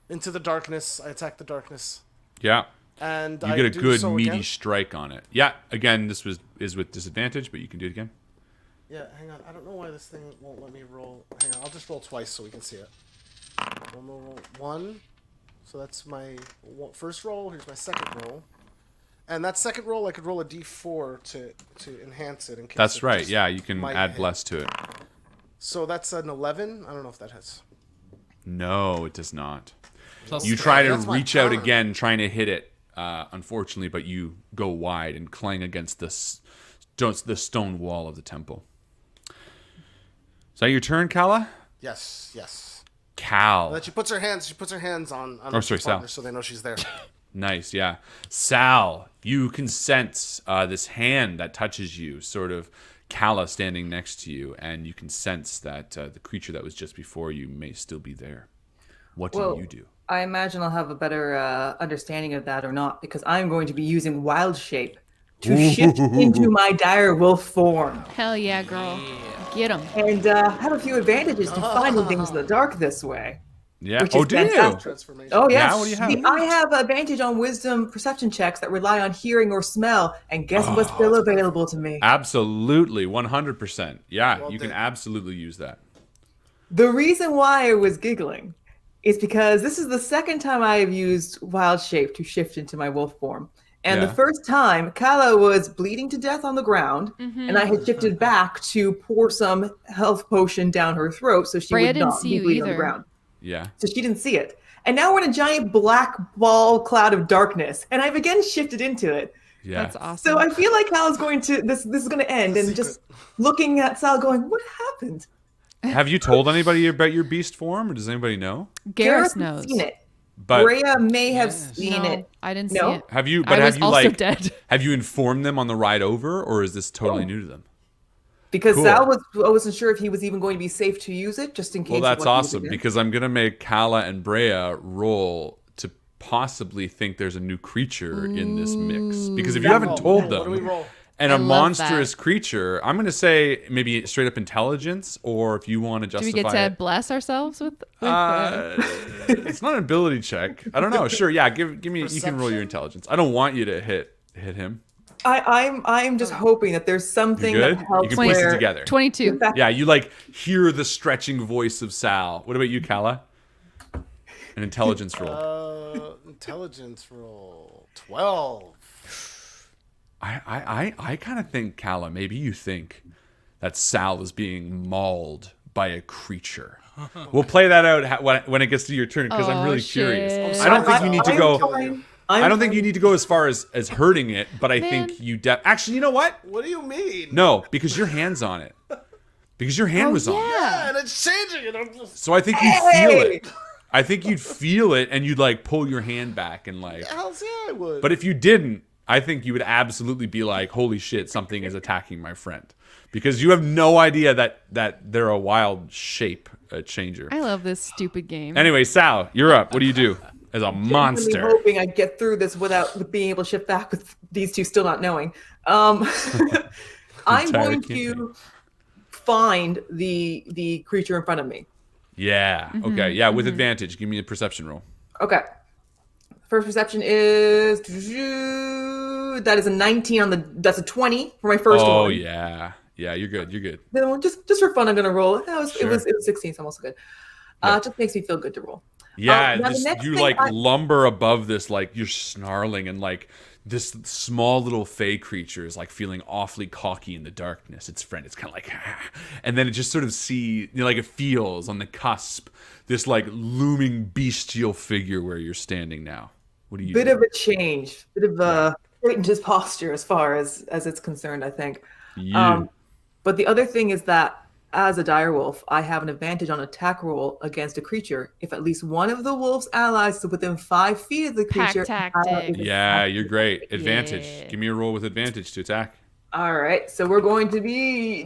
into the darkness. I attack the darkness, Yeah. and You I get a do good so meaty again. strike on it. Yeah, again, this is with disadvantage, but you can do it again. Yeah, hang on. I don't know why this thing won't let me roll. Hang on, I'll just roll twice so we can see it. I'm gonna roll 1. So that's my first roll. Here's my second roll. And that second roll, I could roll a d4 to enhance it. In case That's it right. just Yeah, you can might add hit. bless to it. So that's an 11. I don't know if that hits. No, it does not. Plus You try to That's my reach out turn. again, trying to hit it, unfortunately, but you go wide and clang against the stone wall of the temple. Is that your turn, Kala? Yes, yes. Cal. That she puts her hands on Oh, her sorry, Sal. partner so they know she's there. Nice, yeah. Sal, you can sense this hand that touches you, sort of Kala standing next to you, and you can sense that the creature that was just before you may still be there. What do Well, you do? I imagine I'll have a better understanding of that or not, because I'm going to be using wild shape to shift into my dire wolf form Hell yeah, girl. Get him. and have a few advantages to finding things in the dark this way. Yeah. which Oh, is do you? fantastic. Transformation. Oh yes. Yeah, what do you have? See, I have advantage on wisdom perception checks that rely on hearing or smell, and guess what's still available to me? Absolutely, 100%. Yeah, Well you can done. absolutely use that. The reason why I was giggling is because this is the second time I have used wild shape to shift into my wolf form. And Yeah. the first time, Kala was bleeding to death on the ground, and I had shifted back to pour some health potion down her throat so she Freya would didn't not see be you bleeding on the either. ground. Yeah. So she didn't see it. And now we're in a giant black ball cloud of darkness, and I've again shifted into it. Yeah. That's awesome. So I feel like Kala's going to this is going to end, and just looking at Sal, going, "What happened?" Have you told anybody about your beast form, or does anybody know? Garrus Gareth knows. seen it. But Brea may have Yes. seen No, it. I didn't No? see it. have you? I But was have you also like? dead. Have you informed them on the ride over, or is this totally new to them? Because Cool. Sal I wasn't sure if he was even going to be safe to use it, just in case. Well, he that's wasn't using awesome it. because I'm gonna make Kala and Brea roll to possibly think there's a new creature in this mix. Because if you haven't told What do we them, roll? and I a love monstrous that. creature, I'm gonna say maybe straight up intelligence, or if you want to Do we justify get to it. bless ourselves with It's not an ability check. I don't know. Sure, yeah. Give me. You can roll your Perception? intelligence. I don't want you to hit him. I'm just hoping that there's something good? that helps You can piece it where together. 22. Yeah, you like hear the stretching voice of Sal. What about you, Kala? An intelligence roll. Intelligence roll 12. I kind of think, Kala, maybe you think that Sal is being mauled by a creature. We'll play that out when it gets to your turn because I'm Oh, really shit. curious. I'm I don't think you need to I'm go. fine. I don't think you need to go as far as hurting it, but I Man. think you actually, you know what? What do you mean? No, because your hand's on it. Because your hand was on it. Yeah, and it's changing. And I'm just. So I think you'd feel it. I think you'd feel it and you'd like pull your hand back and like. Hells yeah, I would. But if you didn't, I think you would absolutely be like, holy shit, something is attacking my friend. Because you have no idea that they're a wild shape changer. I love this stupid game. Anyway, Sal, you're up. What do you do as a I'm monster? hoping I get through this without being able to shift back with these two still not knowing. I'm Entire going campaign. to find the creature in front of me. Yeah. Mm-hmm, Okay. Yeah, with advantage. Give me a perception roll. Okay. First perception is that is a 19 on the. That's a 20 for my first one. Oh yeah. Yeah, you're good. You're good. No, just for fun, I'm gonna roll. It was Sure. it was 16, so I'm also good. Yeah. It just makes me feel good to roll. Yeah, now the this, next you thing like I- lumber above this, like you're snarling, and like this small little fey creature is like feeling awfully cocky in the darkness. Its friend, it's kind of like, and then it just sort of like it feels on the cusp this like looming bestial figure where you're standing now. What do you? Bit do? of a change, bit of a straightened his posture as far as it's concerned, I think. You. But the other thing is that as a direwolf, I have an advantage on attack roll against a creature if at least one of the wolf's allies is within 5 feet of the Pack creature. tactics. Yeah, you're great. Advantage. Yeah. Give me a roll with advantage to attack. All right, so we're going to be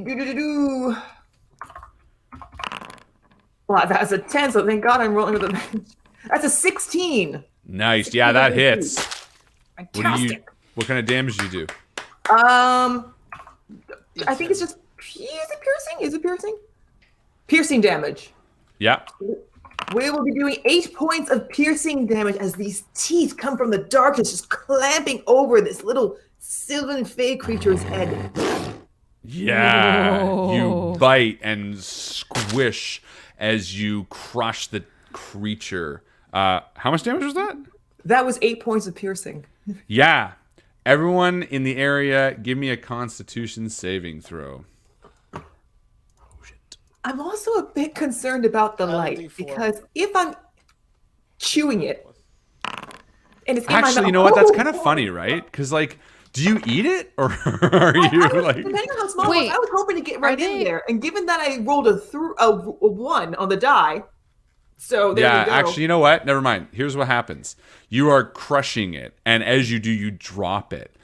Well, that's a 10, so thank God I'm rolling with advantage. That's a 16. Nice. Yeah, that hits. Fantastic. What kind of damage do you do? I think it's just is it piercing? Is it piercing? Piercing damage. Yeah. We will be doing 8 points of piercing damage as these teeth come from the darkness, just clamping over this little sylvan fey creature's head. Yeah. Whoa. You bite and squish as you crush the creature. How much damage was that? That was 8 points of piercing. Yeah. Everyone in the area, give me a Constitution saving throw. I'm also a bit concerned about the light D4. because if I'm chewing it, and it's in my Actually, mouth, you know what? That's kind of funny, right? Because, like, do you eat it? Or are you, like... Depending on how small it Wait, was, I was hoping to get right in they- there. And given that I rolled a 1 on the die, so there Yeah, you go. actually, you know what? Never mind. Here's what happens. You are crushing it, and as you do, you drop it.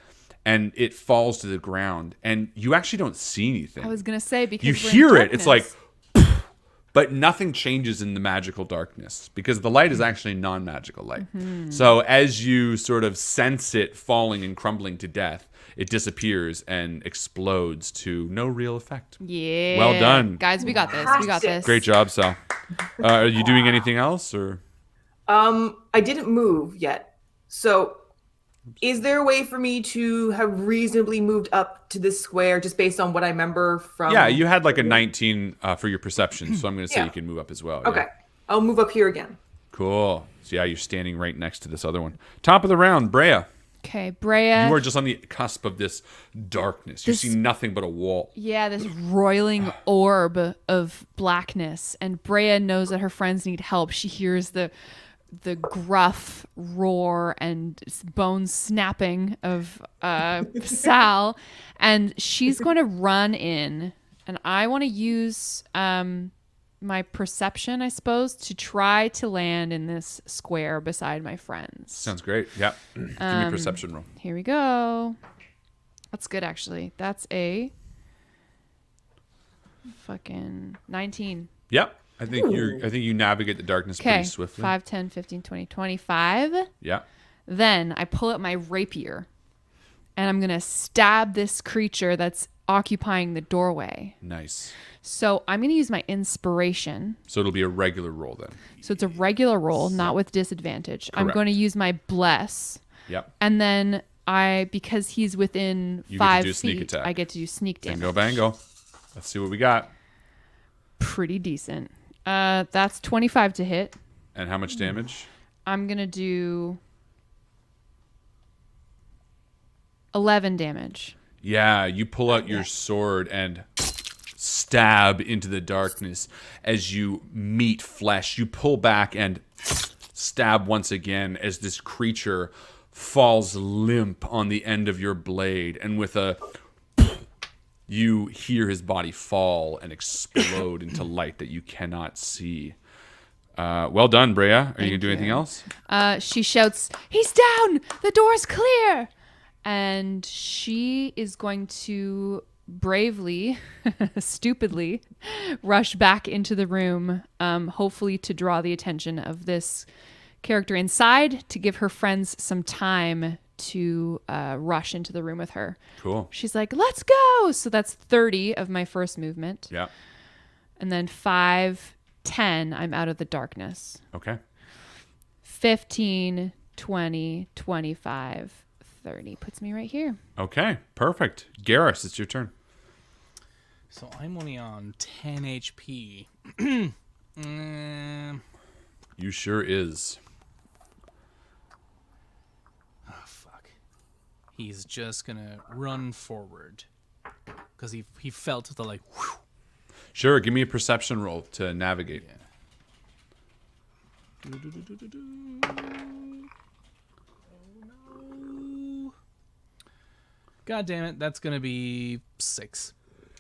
And it falls to the ground, and you actually don't see anything. I was gonna say because You we're in hear it. It's like... darkness. But nothing changes in the magical darkness because the light is actually non-magical light. Mm-hmm. So as you sort of sense it falling and crumbling to death, it disappears and explodes to no real effect. Yeah. Well done. Guys. We got this. We got this. Great job, Sal. Are you doing anything else, or? I didn't move yet. So is there a way for me to have reasonably moved up to this square just based on what I remember from... Yeah, you had like a 19 for your perception, so I'm going to say Yeah. you can move up as well. Okay. Yeah. I'll move up here again. Cool. So yeah, you're standing right next to this other one. Top of the round, Brea. Okay, Brea. You are just on the cusp of this darkness. You This- see nothing but a wall. Yeah, this roiling orb of blackness, and Brea knows that her friends need help. She hears the gruff roar and bones snapping of Sal, and she's going to run in, and I want to use my perception, I suppose, to try to land in this square beside my friends. Sounds great. Yeah. Give me a perception roll. Here we go. That's good, actually. That's a fucking 19. Yep. I think you navigate the darkness Okay, pretty swiftly. 5, 10, 15, 20, 25. Yeah. Then I pull out my rapier, and I'm going to stab this creature that's occupying the doorway. Nice. So I'm going to use my inspiration. So it'll be a regular roll then. So it's a regular roll, not with disadvantage. I'm Correct. going to use my bless. Yep. And then because he's within You get to 5 do a sneak feet, attack. I get to do sneak damage. Bingo bango. Let's see what we got. Pretty decent. That's 25 to hit. And how much damage? I'm going to do 11 damage. Yeah, you pull out your sword and stab into the darkness as you meet flesh. You pull back and stab once again as this creature falls limp on the end of your blade, and with a you hear his body fall and explode into light that you cannot see. Well done, Brea. Are you gonna do anything else? She shouts, "He's down! The door's clear!" And she is going to bravely, stupidly, rush back into the room, hopefully to draw the attention of this character inside, to give her friends some time to rush into the room with her. Cool. She's like, "Let's go!" So that's 30 of my first movement. Yeah. And then 5, 10, I'm out of the darkness. Okay. 15, 20, 25, 30 puts me right here. Okay. Perfect. Garrus, it's your turn. So I'm only on 10 HP. You sure is. Oh, fuck. He's just gonna run forward. Because he felt the, like, whew. Sure, give me a perception roll to navigate. Yeah. God damn it, that's gonna be 6.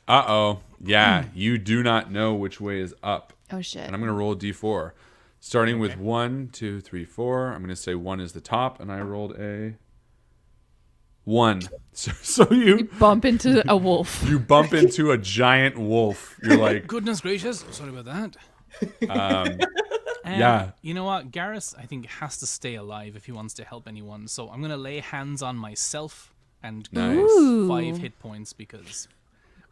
Uh-oh. Yeah, you do not know which way is up. Oh shit. And I'm going to roll a d4. Starting with 1, 2, 3, 4. I'm going to say 1 is the top, and I rolled a 1. So you Bump into a wolf. you bump into a giant wolf. You're like, Goodness gracious, sorry about that. yeah. You know what? Garrus, I think, has to stay alive if he wants to help anyone. So I'm going to lay hands on myself and Nice. Ooh. 5 hit points because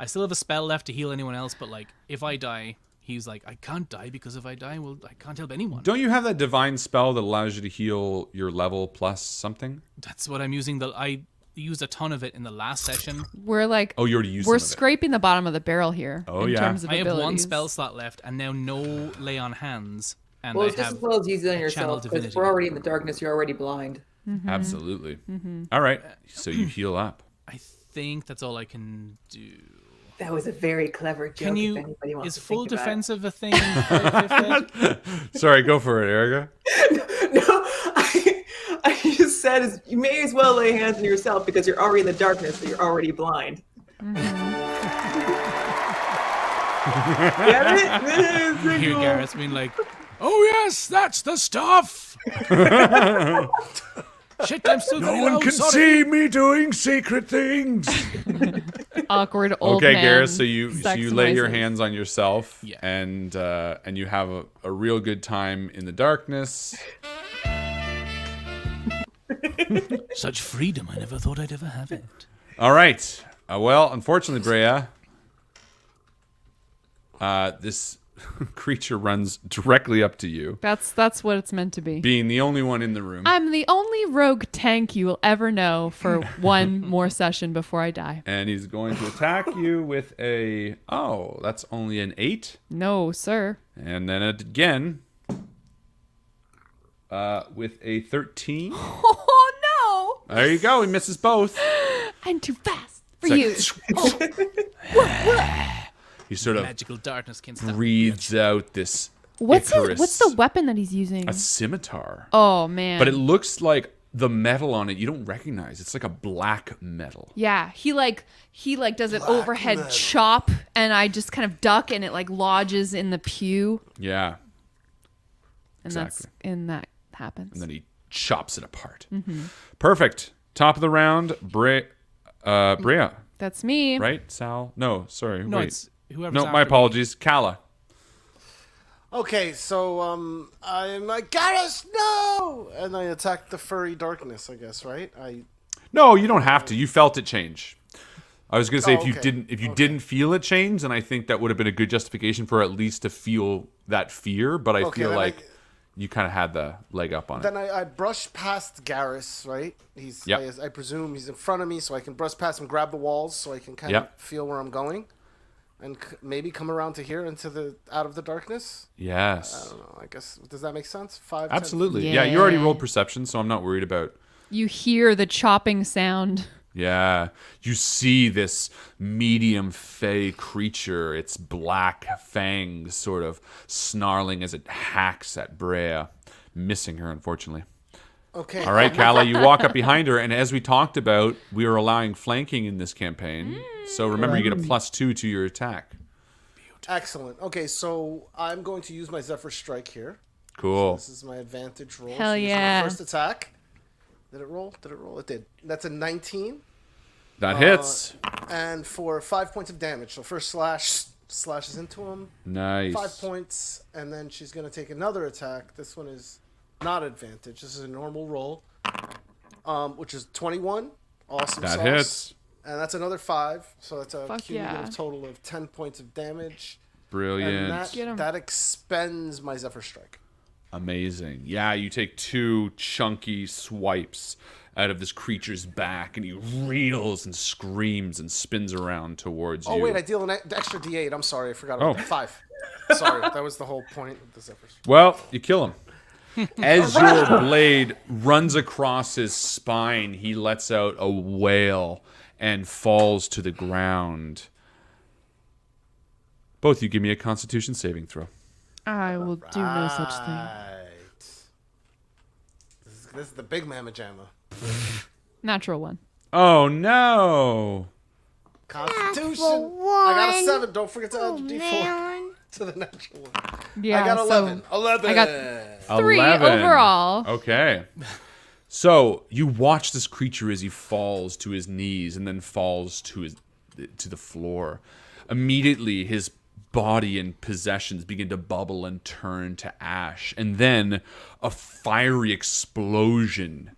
I still have a spell left to heal anyone else. But, like, if I die, he's like, I can't die because if I die, well, I can't help anyone. Don't you have that divine spell that allows you to heal your level plus something? That's what I'm using. I used a ton of it in the last session. We're like, Oh, you already used we're some of it. scraping the bottom of the barrel here. Oh, in yeah. terms of I have one abilities. spell slot left and now no lay on hands. And Well, I it's just have as well as using it on a channel yourself, because if divinity. we're already in the darkness, you're already blind. Absolutely. All right. So you heal up. I think that's all I can do. That was a very clever joke. Can if you? anybody wants Is to full think about it. defensive a thing? in fifth ed? Sorry, go for it, Erica. No, I just said is you may as well lay hands on yourself because you're already in the darkness, so you're already blind. Get it? You hear Garrus being like, "Oh yes, that's the stuff." Shit, I'm still No getting one out, can sorry. see me doing secret things. Awkward old Okay, man. Garrus, so you sex lay your noises. hands on yourself, Yeah. and you have a real good time in the darkness. Such freedom, I never thought I'd ever have it. All right. Well, unfortunately, Brea, this creature runs directly up to you, That's what it's meant to be. being the only one in the room. I'm the only rogue tank you will ever know for one more session before I die. And he's going to attack you with a... Oh, that's only an 8. No, sir. And then again with a 13. Oh no! There you go. He misses both. I'm too fast for It's you. like, he sort of Magical darkness can't stop. breathes out this What's Icarus. what's the weapon that he's using? A scimitar. Oh man. But it looks like the metal on it you don't recognize. It's like a black metal. Yeah, he does an overhead chop, and I just kind of duck, and it like lodges in the pew, Yeah. and Exactly. that happens. And then he chops it apart. Perfect. Top of the round, Brea. That's me. Right? Sal? No, sorry. No, wait. it's whoever's No, after my me. apologies. Kala. Okay, so I'm like, Garrus, no! And I attacked the furry darkness, I guess, right? No, you don't have to. You felt it change. I was gonna say Oh, if you okay. didn't feel it change, then I think that would have been a good justification for at least to feel that fear. But I Okay, feel then like you kind of had the leg up on it. Then I brushed past Garrus, right? Yep. I presume he's in front of me, so I can brush past him, grab the walls, so I can kind Yep. of feel where I'm going, and maybe come around to here out of the darkness. I Yes, don't know. I guess does that make sense? 5, 10? absolutely. Yeah, you already Yeah. rolled perception, so I'm not worried about. You hear the chopping sound. Yeah, you see this medium fey creature, its black fangs sort of snarling as it hacks at Brea, missing her, unfortunately. Okay. All right, Kala, you walk up behind her, and as we talked about, we are allowing flanking in this campaign. So remember, you get a +2 to your attack. Excellent. Okay, so I'm going to use my Zephyr Strike here. Cool. This is my advantage roll. Hell So this is my yeah. first attack. Did it roll? Did it roll? It did. That's a 19. That hits. And for 5 points of damage. So first slashes into him. Nice. 5 points. And then she's going to take another attack. This one is not advantage. This is a normal roll. Which is 21. Awesome That sauce. hits. And that's another 5. So that's a Fuck cumulative yeah. total of 10 points of damage. Brilliant. And Get 'em. that expends my Zephyr Strike. Amazing. Yeah, you take 2 chunky swipes out of this creature's back, and he reels and screams and spins around towards you. Oh wait, I deal an extra D8. I'm sorry, I forgot about that. 5. Sorry, that was the whole point of this episode. Well, you kill him. As your blade runs across his spine, he lets out a wail and falls to the ground. Both you give me a Constitution saving throw. I will do no such thing. Right. This is the big mamma jamma. Natural 1. Oh no! Constitution. Natural I got a 1. 7. Don't forget to add your D4 Man. to the natural one. Yeah, I got 11. So 11. I got 3 11. overall. Okay. So you watch this creature as he falls to his knees and then falls to the floor. Immediately, his body and possessions begin to bubble and turn to ash, and then a fiery explosion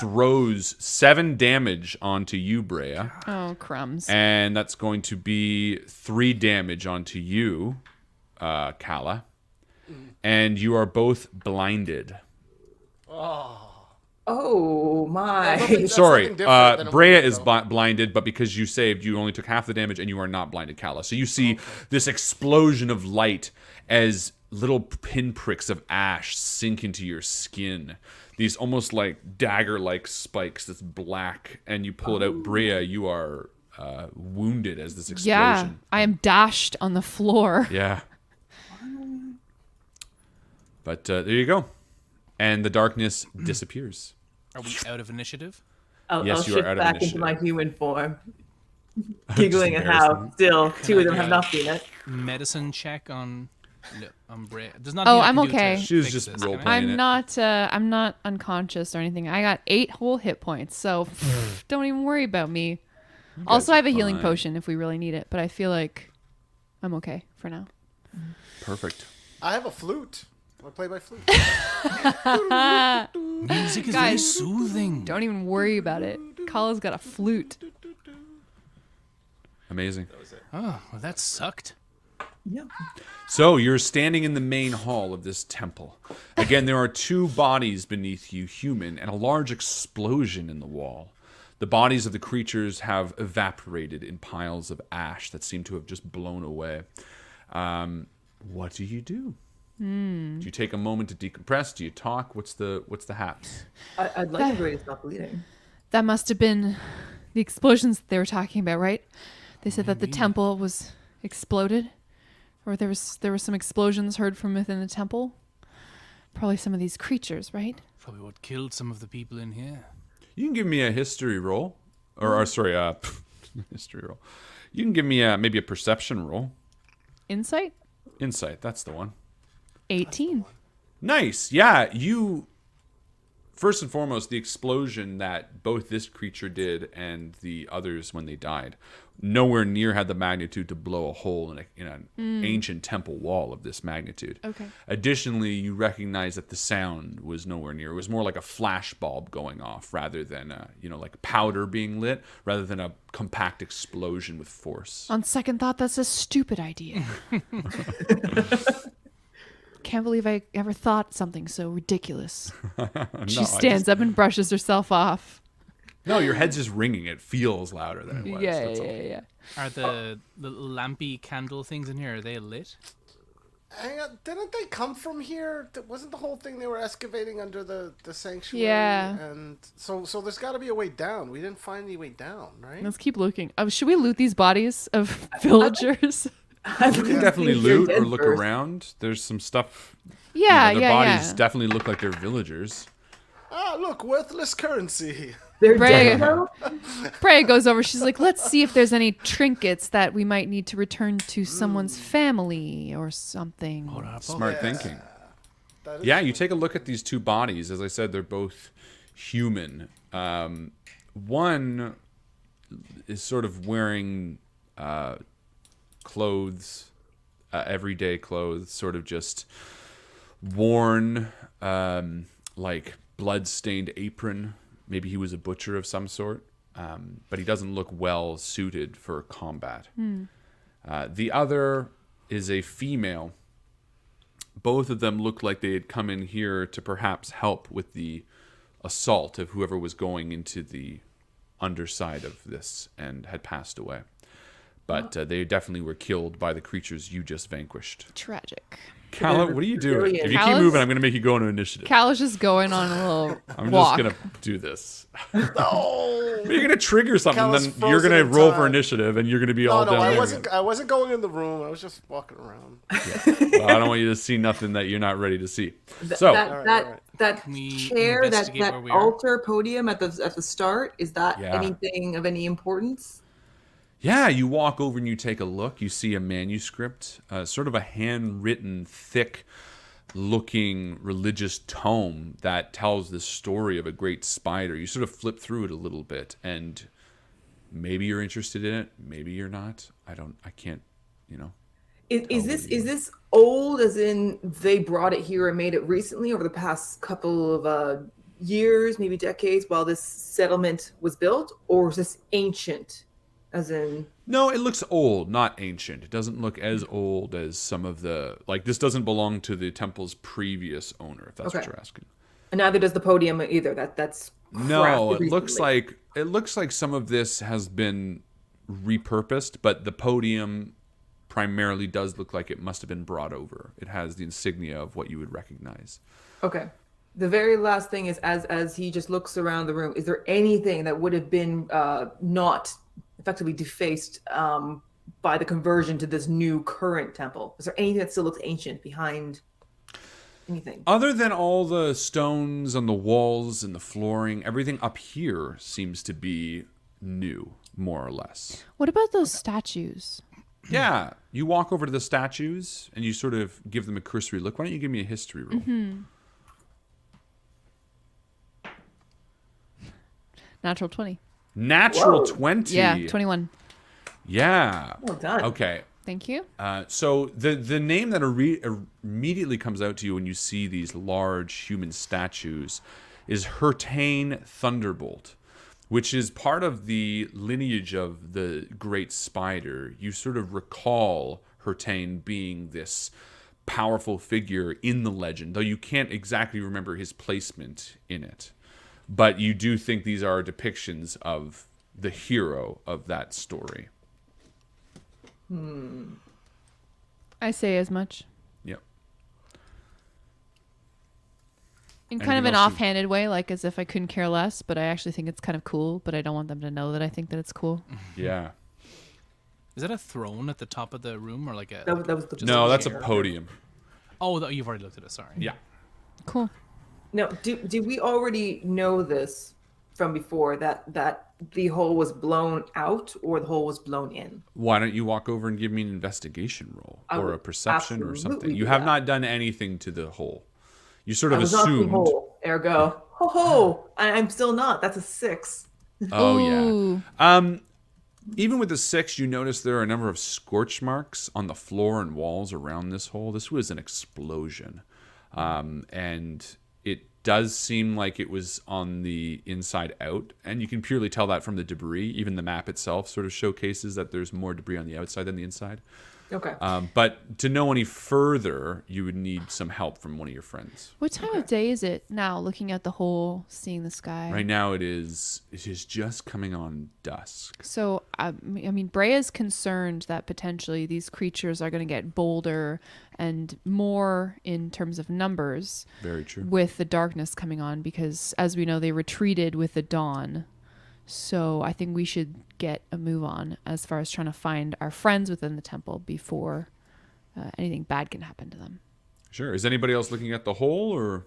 throws 7 damage onto you, Brea, Oh, crumbs. and that's going to be 3 damage onto you, Kala, and you are both blinded. Oh my! That's Sorry, something different than a Brea moment is ago. blinded, but because you saved, you only took half the damage, and you are not blinded, Kala. So you see this explosion of light as little pinpricks of ash sink into your skin. These almost like dagger-like spikes that's black, and you pull it out. Brea, you are wounded as this explosion. Yeah, I am dashed on the floor. Yeah. But there you go. And the darkness disappears. Are we out of initiative? I'll Yes, you are shift out of back initiative. into my human form, giggling at how still 2 of them have not seen it. Medicine check on Brea. There's not. Oh, I'm okay. She was just role-playing. I'm it. I'm not unconscious or anything. I got 8 whole hit points, so don't even worry about me. Also, I have a healing fine. potion if we really need it, but I feel like I'm okay for now. Perfect. I have a flute. I play my flute. Music is very Guys, soothing. Don't even worry about it. Kala's got a flute. Amazing. Oh, well, that sucked. Yeah. So you're standing in the main hall of this temple. Again, there are 2 bodies beneath you, human, and a large explosion in the wall. The bodies of the creatures have evaporated in piles of ash that seem to have just blown away. What do you do? Do you take a moment to decompress? Do you talk? What's the haps? I'd like everybody to stop bleeding. That must have been the explosions that they were talking about, right? They said that the temple was exploded, or there were some explosions heard from within the temple. Probably some of these creatures, right? Probably what killed some of the people in here. You can give me a history roll, or sorry, history roll. You can give me maybe a perception roll. Insight? Insight, that's the one. 18. Nice. Yeah, you first and foremost, the explosion that both this creature did and the others when they died, nowhere near had the magnitude to blow a hole in an ancient temple wall of this magnitude. Okay. Additionally, you recognize that the sound was nowhere near. It was more like a flash bulb going off rather than like powder being lit, rather than a compact explosion with force. On second thought, that's a stupid idea. Can't believe I ever thought something so ridiculous. She stands up and brushes herself off. No, your head's just ringing. It feels louder than it was. Yeah, That's all. yeah. Are the little lampy candle things in here, are they lit? Hang on, didn't they come from here? Wasn't the whole thing they were excavating under the sanctuary? Yeah. And so there's got to be a way down. We didn't find any way down, right? Let's keep looking. Should we loot these bodies of villagers? You You can definitely loot or look around. There's some stuff. Yeah, their yeah, bodies yeah. definitely look like they're villagers. Ah, look, worthless currency. They're Brea. dead though? Brea goes over. She's like, let's see if there's any trinkets that we might need to return to someone's family or something. Smart thinking. That is Yeah, you take a look at these 2 bodies. As I said, they're both human. One is sort of wearing clothes, everyday clothes, sort of just worn, like blood-stained apron. Maybe he was a butcher of some sort, but he doesn't look well suited for combat. The other is a female. Both of them look like they had come in here to perhaps help with the assault of whoever was going into the underside of this and had passed away. But they definitely were killed by the creatures you just vanquished. Tragic. Calla, what are you doing? If you keep Calla's- moving, I'm going to make you go into initiative. Cal is just going on a little I'm walk. just going to do this. No. You're going to trigger something, Calla's then you're going to frozen in roll for time. initiative, and you're going to be No, all no, down. I wasn't going in the room. I was just walking around. Well, I don't want you to see nothing that you're not ready to see. So, That Can we chair, that investigate where we are? altar podium at the start, is that Yeah. anything of any importance? yeah, you walk over and you take a look. You see a manuscript, sort of a handwritten, thick-looking religious tome that tells the story of a great spider. You sort of flip through it a little bit, and maybe you're interested in it, maybe you're not. I can't, Is this old, as in they brought it here and made it recently over the past couple of years, maybe decades, while this settlement was built, or is this ancient, as in? No, it looks old, not ancient. It doesn't look as old as some of the... Like, this doesn't belong to the temple's previous owner, if that's what Okay. you're asking. And neither does the podium either. That's No, crafted it recently. looks like some of this has been repurposed, but the podium primarily does look like it must have been brought over. It has the insignia of what you would recognize. Okay. The very last thing is, as he just looks around the room, is there anything that would have been not effectively defaced by the conversion to this new current temple? Is there anything that still looks ancient behind anything? Other than all the stones on the walls and the flooring, everything up here seems to be new, more or less. What about those statues? Yeah, you walk over to the statues and you sort of give them a cursory look. Why don't you give me a history roll? Natural 20. Natural Whoa. 20. Yeah, 21. Yeah. Well done. Okay. Thank you. So the name that immediately comes out to you when you see these large human statues is Hertain Thunderbolt, which is part of the lineage of the Great Spider. You sort of recall Hertain being this powerful figure in the legend, though you can't exactly remember his placement in it. But you do think these are depictions of the hero of that story. I say as much. Yep. In kind of Anything an else you- offhanded way, like as if I couldn't care less, but I actually think it's kind of cool, but I don't want them to know that I think that it's cool. Yeah. Is that a throne at the top of the room or like a? That was the No, that's a chair. podium. Oh, you've already looked at it. Sorry. Yeah. Cool. Now, do we already know this from before, that the hole was blown out or the hole was blown in? Why don't you walk over and give me an investigation roll I or will a perception or absolutely something? do You have that. not done anything to the hole. You sort I of was not the assumed. hole. Ergo, ho ho! I'm still not. That's a 6. Oh Ooh. yeah. Even with the 6, you notice there are a number of scorch marks on the floor and walls around this hole. This was an explosion, and it does seem like it was on the inside out, and you can purely tell that from the debris. Even the map itself sort of showcases that there's more debris on the outside than the inside. Okay. But to know any further, you would need some help from one of your friends. What time of day is it now, looking at the hole, seeing the sky? Right now, it is just coming on dusk. So, I mean, Brea's concerned that potentially these creatures are going to get bolder and more in terms of numbers Very true. with the darkness coming on, because as we know, they retreated with the dawn. So I think we should get a move on as far as trying to find our friends within the temple before anything bad can happen to them. Sure. Is anybody else looking at the hole, or?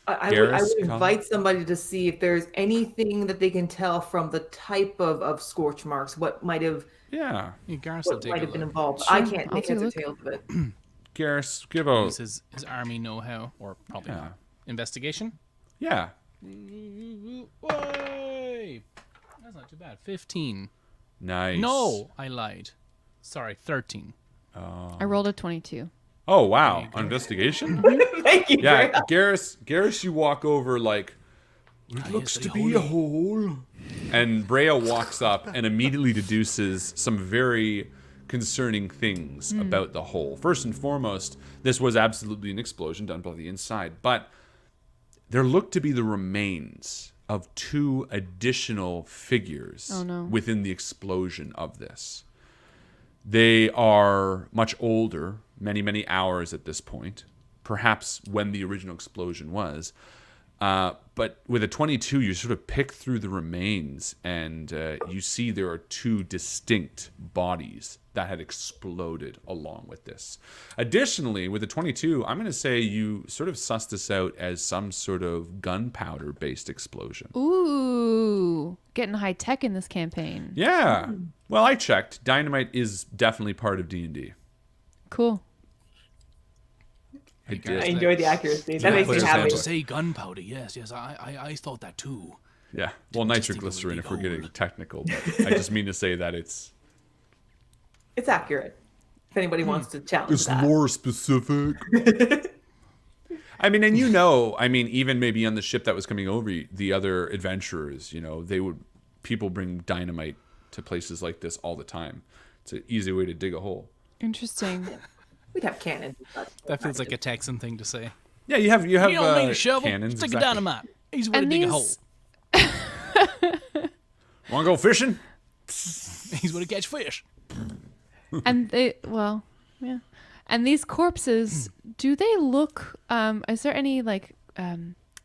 I would Garrus, invite somebody to see if there's anything that they can tell from the type of scorch marks, what might have Yeah. Yeah, Garrus will what take might a have been look. involved. Sure, I can't I'll make take a heads or look. tails of it. Garrus, give a... Use his army know-how, or probably Yeah. not. Investigation? Yeah. Way! That's not too bad. 15. Nice. No, I lied. Sorry, 13. I rolled a 22. Oh, wow. On investigation? Thank you. Yeah, Freya. Garrus, you walk over like, it looks to be a hole. And Brea walks up and immediately deduces some very concerning things about the hole. First and foremost, this was absolutely an explosion done by the inside, but there look to be the remains of 2 additional figures within the explosion of this. They are much older, many, many hours at this point, perhaps when the original explosion was. But with a 22, you sort of pick through the remains, and you see there are 2 distinct bodies that had exploded along with this. Additionally, with the 22, I'm going to say you sort of suss this out as some sort of gunpowder-based explosion. Ooh, getting high tech in this campaign. Yeah. Well, I checked. Dynamite is definitely part of D&D. Cool. I I did. enjoy the accuracy. That Yeah, makes me put happy. To say gunpowder, yes, I thought that too. Yeah. Well, Just think it would nitroglycerin, be if we're getting gold. technical. But I just mean to say that it's It's accurate. If anybody wants to challenge that. more specific. I mean, and even maybe on the ship that was coming over, the other adventurers, people bring dynamite to places like this all the time. It's an easy way to dig a hole. Interesting. We'd have cannons. That feels like a Texan thing to say. Yeah, you have You don't need a shovel. cannons. Stick a exactly. dynamite. He's way to And dig a hole. these Want to go fishing? He's way to catch fish. and yeah. And these corpses, do they look is there any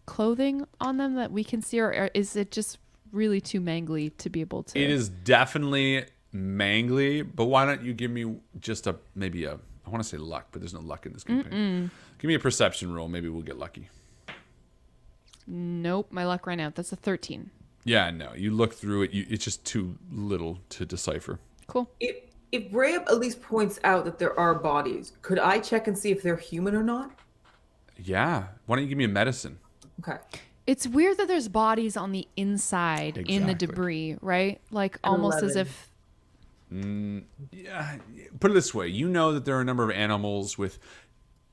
clothing on them that we can see, or is it just really too mangly to be able to? It is definitely mangly, but why don't you give me just I want to say luck, but there's no luck in this campaign. Give me a perception roll. Maybe we'll get lucky. Nope, my luck ran out. That's a 13. Yeah, no. You look through it. It's just too little to decipher. Cool. If Rayab at least points out that there are bodies, could I check and see if they're human or not? Yeah. Why don't you give me a medicine? Okay. It's weird that there's bodies on the inside in the Exactly. debris, right? Like almost as 11. if Yeah. Put it this way. You know that there are a number of animals with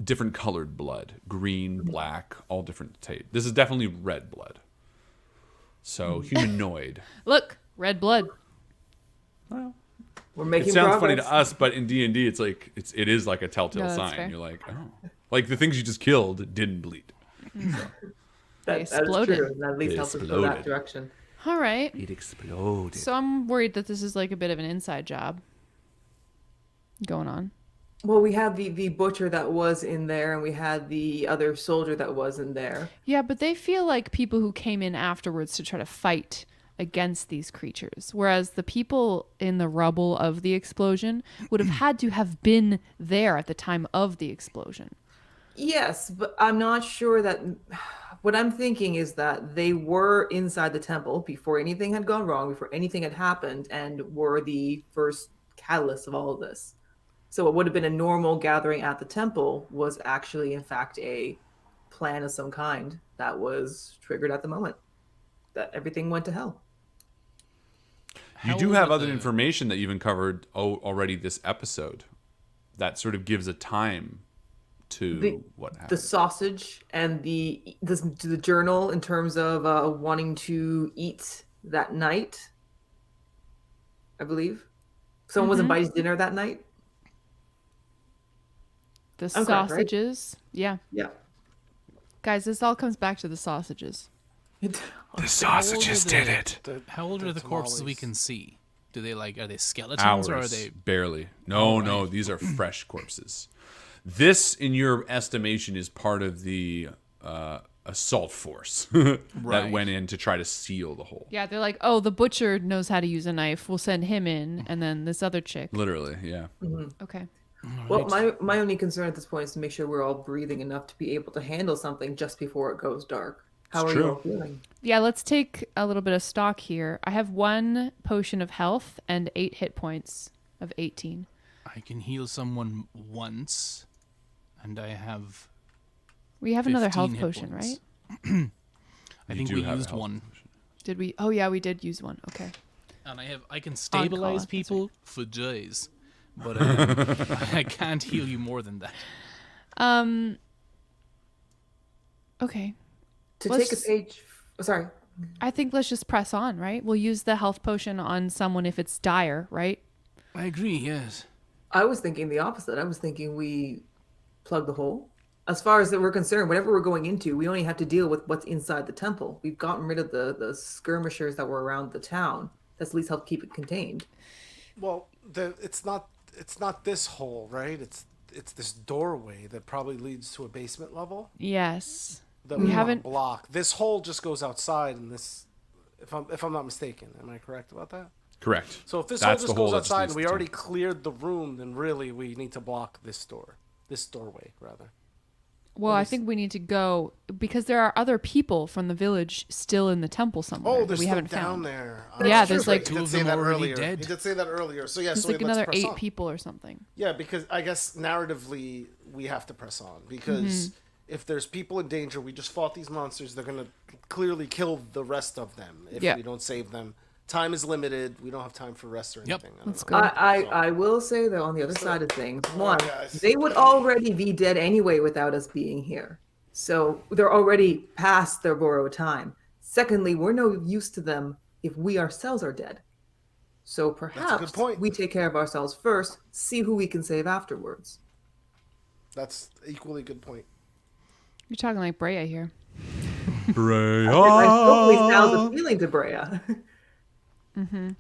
different colored blood. Green, black, all different type. This is definitely red blood. So humanoid. look, red blood. Well, We're making it sounds progress. funny to us, but in D&D, it's like it is like a telltale No, that's sign. fair. You're like, oh, like the things you just killed didn't bleed. They That's exploded. true. And that at least They helps us go exploded. that direction. All right. It exploded. So I'm worried that this is like a bit of an inside job going on. Well, we had the butcher that was in there, and we had the other soldier that was in there. Yeah, but they feel like people who came in afterwards to try to fight against these creatures, whereas the people in the rubble of the explosion would have had to have been there at the time of the explosion. Yes, but I'm not sure that. What I'm thinking is that they were inside the temple before anything had gone wrong, before anything had happened, and were the first catalyst of all of this. So what would have been a normal gathering at the temple was actually, in fact, a plan of some kind that was triggered at the moment. That everything went to hell. You How do old have are other the- information that you've uncovered already this episode that sort of gives a time to what happened. The sausage and the journal in terms of wanting to eat that night, I believe. Someone was invited to dinner that night. The I'm correct, right? sausages. Yeah. Yeah. Guys, this all comes back to the sausages. The sausages did it. How old are the corpses we tamales. can see? Are they skeletons Hours, or are they? barely. No, these are fresh corpses. This, in your estimation, is part of the assault force that Right. went in to try to seal the hole. Yeah, they're like, oh, the butcher knows how to use a knife. We'll send him in, and then this other chick. Literally, yeah. Okay. Well, my only concern at this point is to make sure we're all breathing enough to be able to handle something just before it goes dark. How It's are you true. all feeling? Yeah, let's take a little bit of stock here. I have 1 potion of health and 8 hit points of 18. I can heal someone once, and I have. We have another 15 health hit potion, points. right? I You think do we have a used health one, Did we? Oh, yeah, we did use one. Okay. and I can call, stabilize that's people for days, but I can't heal you more than that. Okay. To Let's- take a page. Oh, sorry. I think let's just press on, right? We'll use the health potion on someone if it's dire, right? I agree. Yes. I was thinking the opposite. I was thinking we plug the hole as far as that we're concerned, whatever we're going into, we only have to deal with what's inside the temple. We've gotten rid of the skirmishers that were around the town. That's at least helped keep it contained. Well, it's not this hole, right? It's this doorway that probably leads to a basement level Yes. that We we haven't- haven't block. This hole just goes outside, and this, if I'm not mistaken, am I correct about that? Correct. So if this That's hole the just goes that outside leads and we to- already cleared the room, then really we need to block this doorway rather. Well, I think we need to go because there are other people from the village still in the temple somewhere Oh, that there's we still haven't down found. there. Yeah, That's there's true. like- He Two did of say them that already earlier. dead. He did say that earlier. So yeah, There's so like let's another press 8 on. people or something. Yeah, because I guess narratively we have to press on because if there's people in danger, we just fought these monsters. They're gonna clearly kill the rest of them if Yeah. we don't save them. Time is limited. We don't have time for rest or Yep. anything. Let's I don't know. go. I will say though, on the other side of things, one, guys. they would already be dead anyway without us being here. So they're already past their borrowed time. Secondly, we're no use to them if we ourselves are dead. So perhaps point. we take care of ourselves first, see who we can save afterwards. That's equally good point. You're talking like Brea here. Brea. I hopefully sounds appealing to Brea.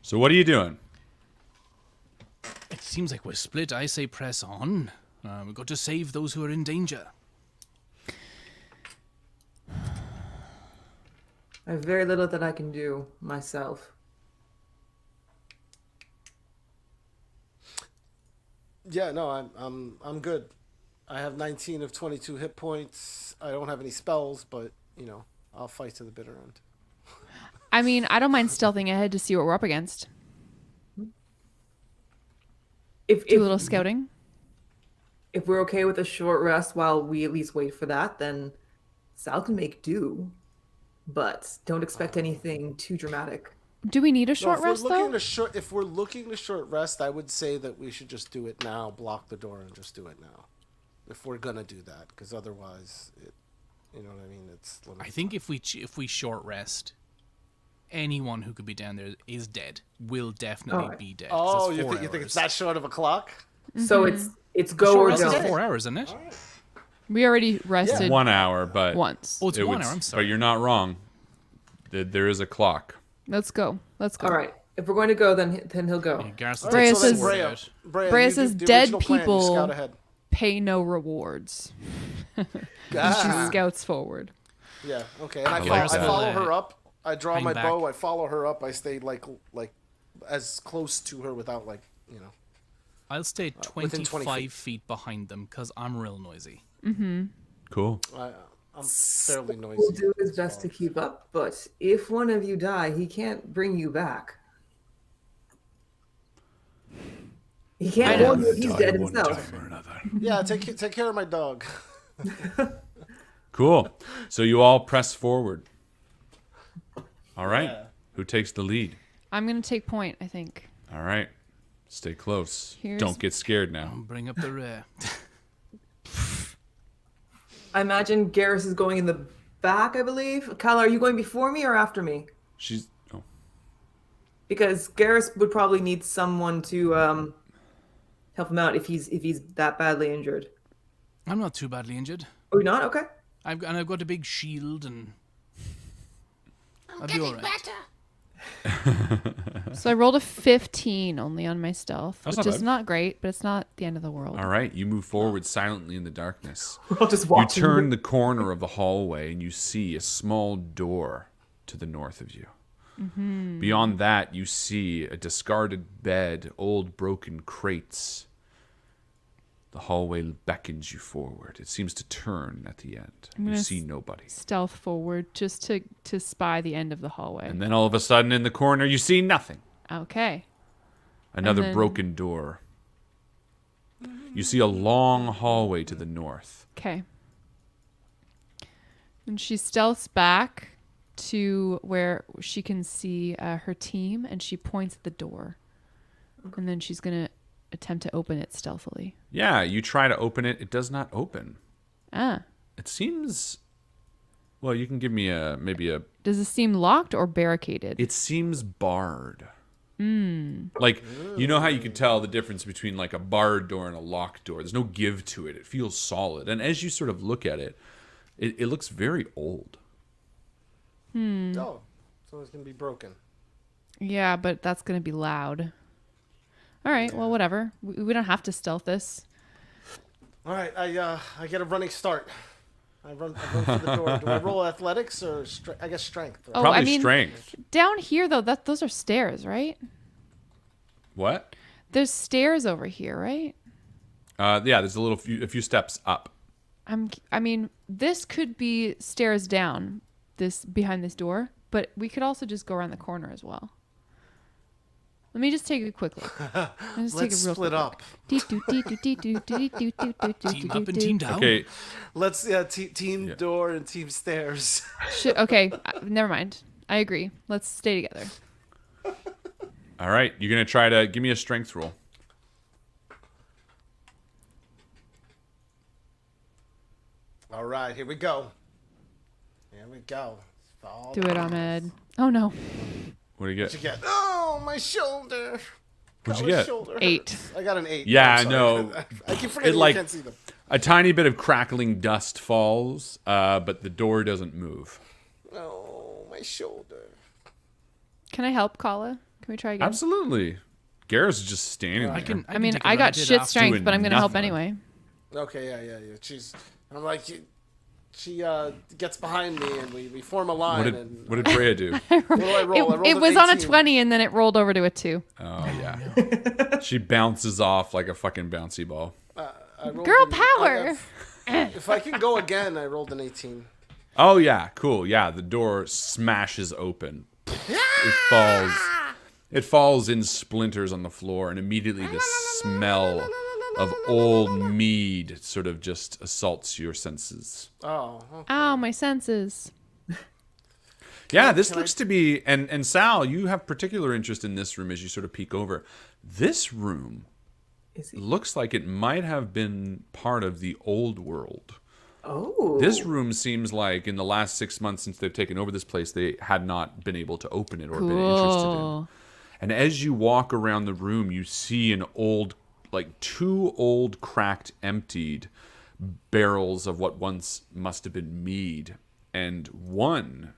So what are you doing? It seems like we're split. I say press on. We've got to save those who are in danger. I have very little that I can do myself. Yeah, no, I'm good. I have 19 of 22 hit points. I don't have any spells, but I'll fight to the bitter end. I mean, I don't mind stealthing ahead to see what we're up against. Do a little scouting. If we're okay with a short rest while we at least wait for that, then Sal can make do. But don't expect anything too dramatic. Do we need a No, short rest though? if we're looking to short rest, I would say that we should just do it now. Block the door and just do it now. If we're gonna do that, because otherwise, you know what I mean. It's. I think if we short rest, anyone who could be down there is dead. Will definitely Alright. be dead. Oh, 'cause you it's 4 think it's hours. that short of a clock? So it's go Short or rest is don't. 4 hours, isn't it? We already rested 1 hour, but once. Oh, it's it 1 would- hour. I'm But sorry. you're not wrong. There is a clock. Let's go. Let's go. All right. If we're going to go, then he'll go. Yeah, Gareth will Brea take says- the sword out. Brea says you do the dead original plan, you people- scout ahead. Pay no rewards. She Ah. scouts forward. Yeah. Okay. And I like that. follow her up. I draw Hang my back. bow. I follow her up. I stay like as close to her without I'll stay within 25 20 feet behind them because I'm real noisy. Cool. I'm fairly We'll noisy. do his best to keep up, but if one of you die, he can't bring you back. He can't hold you. He's dead himself. Yeah. Take care of my dog. Cool. So you all press forward. All right. Who takes the lead? I'm gonna take point, I think. All right. Stay close. Here's- Don't get scared now. Bring up the rear. I imagine Garrus is going in the back, I believe. Kyle, are you going before me or after me? She's. Oh. Because Garrus would probably need someone to help him out if he's that badly injured. I'm not too badly injured. Oh, you're not? Okay. I've got a big shield and I'll be all right. So I rolled a 15 only on my stealth, That's which not is bad. not great, but it's not the end of the world. All right. You move forward silently in the darkness. We're all just You watching. turn the corner of the hallway and you see a small door to the north of you. Beyond that, you see a discarded bed, old broken crates. The hallway beckons you forward. It seems to turn at the end. You gonna see nobody. Stealth forward just to spy the end of the hallway. And then all of a sudden in the corner, you see nothing. Okay. Another then- broken door. You see a long hallway to the north. Okay. And she stealths back to where she can see her team, and she points at the door. And then she's going to attempt to open it stealthily. Yeah, you try to open it. It does not open. Ah. It seems... Well, you can give me maybe a... Does it seem locked or barricaded? It seems barred. Like, you know how you can tell the difference between like a barred door and a locked door? There's no give to it. It feels solid. And as you sort of look at it, it looks very old. Oh, so it's gonna be broken. Yeah, but that's going to be loud. All right, well, whatever. We don't have to stealth this. All right, I get a running start. I run for the door. Do I roll athletics or I guess strength? Right? Oh, Probably I mean, strength. down here, though, those are stairs, right? What? There's stairs over here, right? Yeah, there's a few steps up. I mean, this could be stairs down, this behind this door, but we could also just go around the corner as well. Let me just take a quick look. Let's split up. Team up and team down. Okay, Let's team door and team stairs. Okay, never mind. I agree. Let's stay together. all right. You're going to try to give me a strength roll. All right, here we go. Here we go. Do it, Ahmed. Oh, no. What do you What'd you get? get? Oh, my shoulder. What'd you My get? shoulder 8. hurts. I got an 8. Yeah, I'm I sorry. know. I keep forgetting It, like- you can't see them. A tiny bit of crackling dust falls, but the door doesn't move. Oh, my shoulder. Can I help, Kala? Can we try again? Absolutely. Garrus is just standing there. I mean, take a I run got at it shit after. strength, Doing but I'm going to help nothing. anyway. Okay, yeah. I'm like, she gets behind me and we form a line. What did Freya do? What do I roll? I rolled It an was on a 18. 20, and then it rolled over to a 2. Oh, yeah. She bounces off like a fucking bouncy ball. I rolled Girl an- power! If I can go again, I rolled an 18. Oh, yeah. Cool. Yeah, the door smashes open. It falls in splinters on the floor, and immediately the smell of old mead sort of just assaults your senses. Oh, okay. Ow, my senses. Yeah, this looks to be, and Sal, you have particular interest in this room as you sort of peek over. This room looks like it might have been part of the old world. Oh. This room seems like in the last 6 months since they've taken over this place, they had not been able to open it or been interested in. Cool. And as you walk around the room, you see an old, like 2 old, cracked, emptied barrels of what once must have been mead, and 1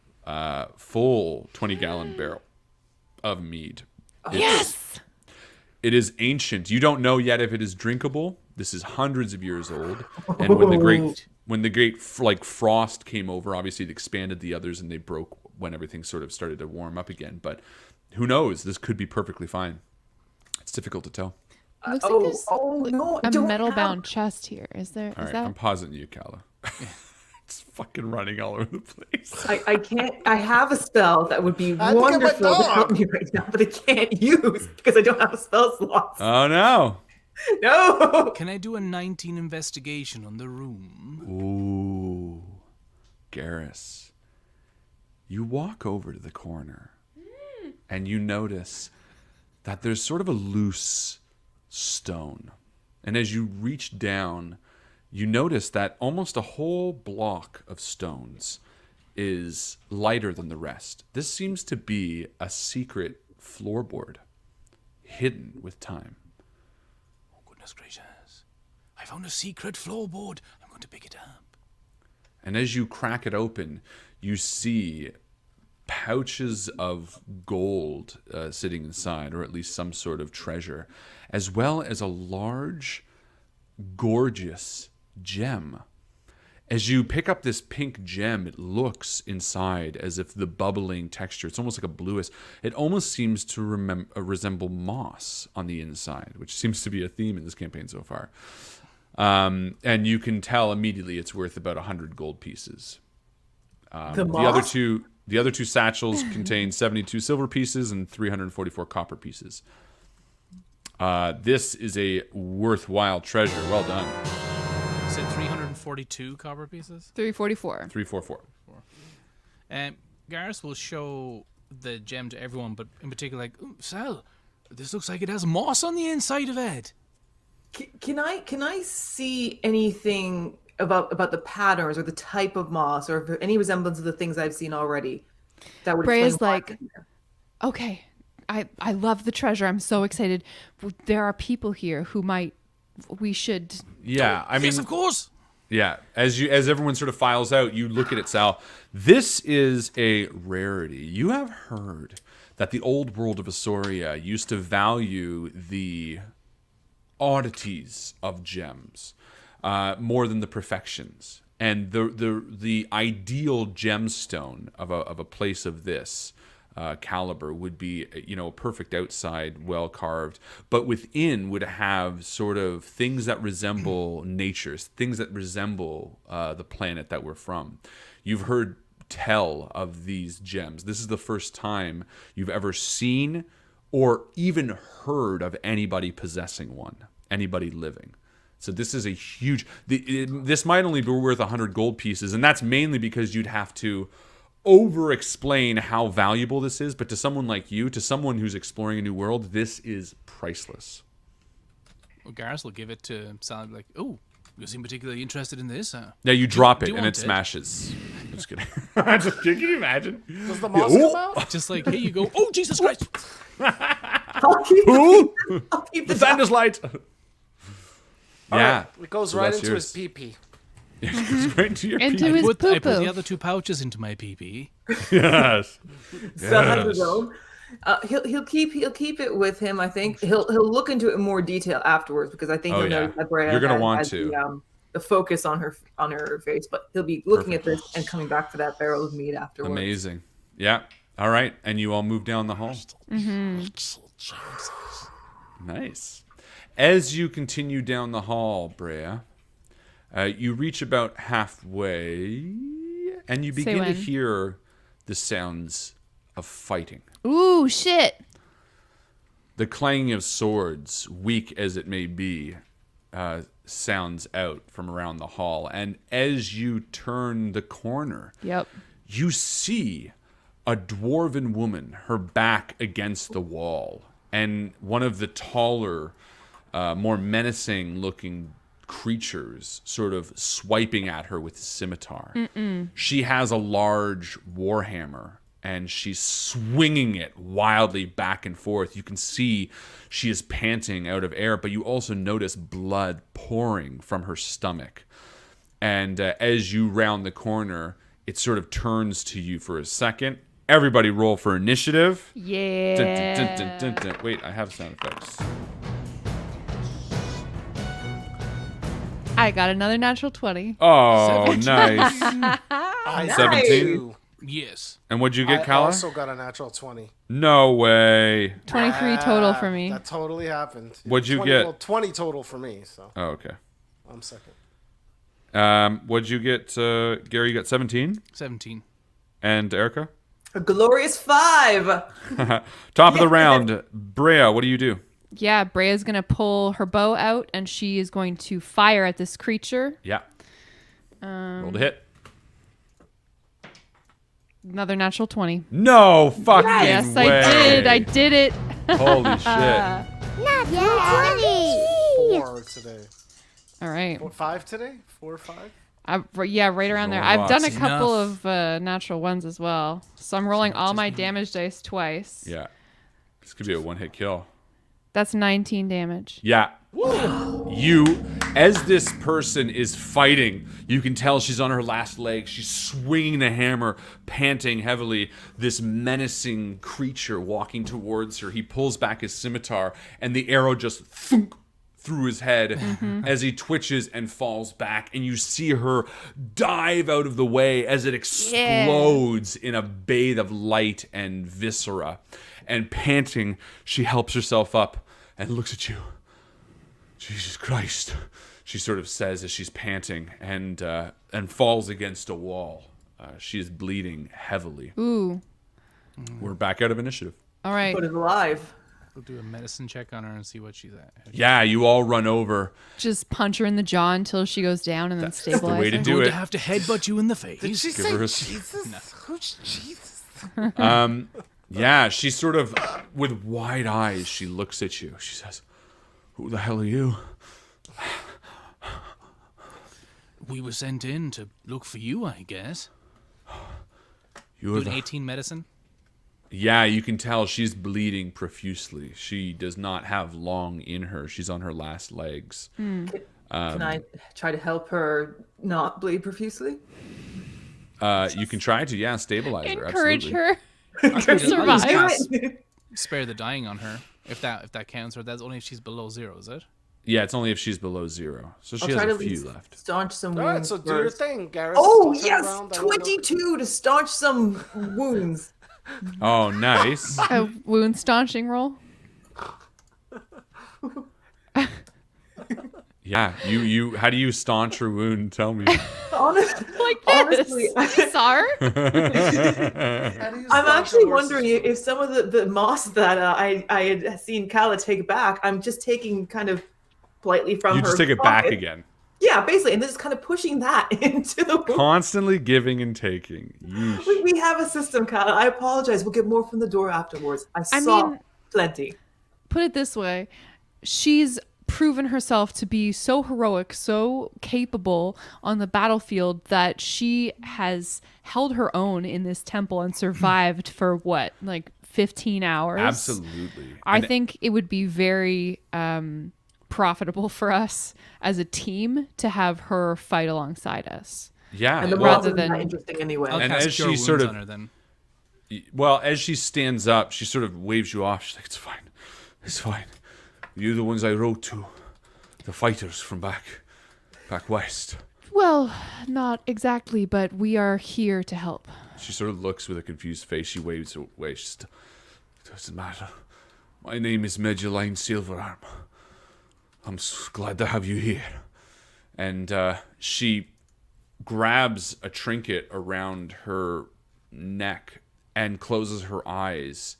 full 20-gallon barrel of mead. Yes! It is ancient. You don't know yet if it is drinkable. This is hundreds of years old. And when the great like frost came over, obviously it expanded the others and they broke when everything sort of started to warm up again. But who knows? This could be perfectly fine. It's difficult to tell. It looks like there's no! I a don't metal-bound chest here. Is there? All Is right, that? I'm pausing you, Kala. It's fucking running all over the place. I can't. I have a spell that would be I think I'm a wonderful to help dog. me right now, but I can't use because I don't have a spell slot. Oh no! No. Can I do a 19 investigation on the room? Ooh, Garrus. You walk over to the corner, and you notice that there's sort of a loose stone. And as you reach down, you notice that almost a whole block of stones is lighter than the rest. This seems to be a secret floorboard, hidden with time. Oh, goodness gracious. I found a secret floorboard. I'm going to pick it up. And as you crack it open, you see pouches of gold sitting inside, or at least some sort of treasure, as well as a large, gorgeous gem. As you pick up this pink gem, it looks inside as if the bubbling texture, it's almost like a bluish, it almost seems to resemble moss on the inside, which seems to be a theme in this campaign so far. And you can tell immediately it's worth about 100 gold pieces. The other two satchels contain 72 silver pieces and 344 copper pieces. This is a worthwhile treasure. Well done. You said 342 copper pieces? 344. 344. Garrus will show the gem to everyone, but in particular, like, "Ooh, Sal, this looks like it has moss on the inside of it." Can I see anything about the patterns or the type of moss or any resemblance of the things I've seen already? That would Breya's explain why like, it's in there? Okay, I love the treasure. I'm so excited. There are people here who we should. Yeah, I mean, Yes, of course. yeah. As everyone sort of files out, you look at it, Sal. This is a rarity. You have heard that the old world of Asora used to value the oddities of gems more than the perfections. And the ideal gemstone of a place of this caliber would be, a perfect outside, well carved, but within would have sort of things that resemble nature's, things that resemble the planet that we're from. You've heard tell of these gems. This is the first time you've ever seen or even heard of anybody possessing one, anybody living. So this is a huge... This might only be worth 100 gold pieces, and that's mainly because you'd have to over-explain how valuable this is, but to someone like you, to someone who's exploring a new world, this is priceless. Well, Garrus will give it to Sal, like, oh, you seem particularly interested in this. Yeah, you drop do it you and want it it? smashes. I'm just kidding. Just kidding. Can you imagine? Does the moss come out? Just like, here you go. Oh, Jesus Christ. I'll keep Who? I'll keep The the Sanders light. Yeah. It goes So right that's into yours. his pee-pee. It's right into your Into pee. his I put the poo-poo. other 2 pouches into my pee-pee. Yes. Sal has his own. He'll keep it with him. I think he'll look into it in more detail afterwards because I think Oh, he'll yeah. notice that Brea You're gonna has- want has to. the focus on her face, but he'll be looking at this and coming back for that barrel of meat afterwards. Amazing. Yeah. All right. And you all move down the hall. Nice. As you continue down the hall, Brea, you reach about halfway, and you begin to when. hear the sounds of fighting. Ooh, shit. The clanging of swords, weak as it may be, sounds out from around the hall. And as you turn the corner, Yep. you see a dwarven woman, her back against the wall, and one of the taller, more menacing looking creatures sort of swiping at her with a scimitar. She has a large warhammer and she's swinging it wildly back and forth. You can see she is panting out of air, but you also notice blood pouring from her stomach. And as you round the corner, it sort of turns to you for a second. Everybody roll for initiative. Yeah. Dun, dun, dun, dun, dun, dun. Wait, I have sound effects. I got another natural 20. Oh, nice. I 17? do. Yes. And what'd you I get, Kala? also got a natural 20. No way. 23 total for me. That totally happened. What'd you 20, get? Well, 20 total for me, so Oh, okay. I'm second. What'd you get, Gary? You got 17? 17. And Erica? A glorious 5. Top of the round. Brea, what do you do? Yeah, Brea's going to pull her bow out and she is going to fire at this creature. Yeah. Roll to hit. Another natural 20. No fucking Yes, way. I did. I did it. Holy shit. Natural 20. 4 today. All right. 5 today? 4 or 5? Yeah, right around there. Rolling I've done a lots. couple Enough. of natural ones as well. So I'm rolling all my damage dice twice. Yeah. This could be a one-hit kill. That's 19 damage. Yeah. You, as this person is fighting, you can tell she's on her last leg. She's swinging the hammer, panting heavily. This menacing creature walking towards her. He pulls back his scimitar, and the arrow just thunk through his head as he twitches and falls back. And you see her dive out of the way as it explodes in a bathe of light and viscera. And panting, she helps herself up and looks at you. Jesus Christ, she sort of says as she's panting and falls against a wall. She is bleeding heavily. Ooh. We're back out of initiative. All right. But it's alive. We'll do a medicine check on her and see what she's at. Yeah, you all run over. Just punch her in the jaw until she goes down and then stabilize the way to her. do Going it. to have to headbutt you in the face. Did she Give say her a- Jesus? Who's Jesus? Yeah, she's sort of, with wide eyes, she looks at you. She says, "Who the hell are you?" We were sent in to look for you, I guess. You Do are an the... 18 medicine. Yeah, you can tell she's bleeding profusely. She does not have long in her. She's on her last legs. Can I try to help her not bleed profusely? You can try to, yeah, stabilize her. Encourage Absolutely. her. I'll just Survive. cast spare the dying on her, if that counts, or that's only if she's below 0, is it? Yeah, it's only if she's below 0. So she I'll has try a to at few least left. staunch some wounds. All right, so do your first. thing, Garrus. Oh, I'll turn yes! around, I wanna go- 22 to staunch some wounds. Oh, nice. A wound staunching roll. Yeah, you. How do you staunch her wound? Tell me. Honestly, Like honestly, this. Sar? How do you I'm staunch actually a horse's wondering if some of the moss that I had seen Kala take back, I'm just taking kind of politely from You her. just take it back pocket. again. Yeah, basically, and then just kind of pushing that into the wound. Constantly giving and taking. Yeesh. We have a system, Kala. I apologize. We'll get more from the door afterwards. I saw mean- plenty. Put it this way. She's proven herself to be so heroic, so capable on the battlefield that she has held her own in this temple and survived for what, like 15 hours? Absolutely. I And think it would be very profitable for us as a team to have her fight alongside us. Yeah. And the well, moss isn't than- that interesting anyway. I'll And cast as Cure she Wounds sort of- on her then. well, as she stands up, she sort of waves you off. She's like, "It's fine. It's fine. You're the ones I wrote to. The fighters from back west." Well, not exactly, but we are here to help. She sort of looks with a confused face. She waves away. She says, "Doesn't matter. My name is Meduline Silverarm. I'm so glad to have you here." And she grabs a trinket around her neck and closes her eyes.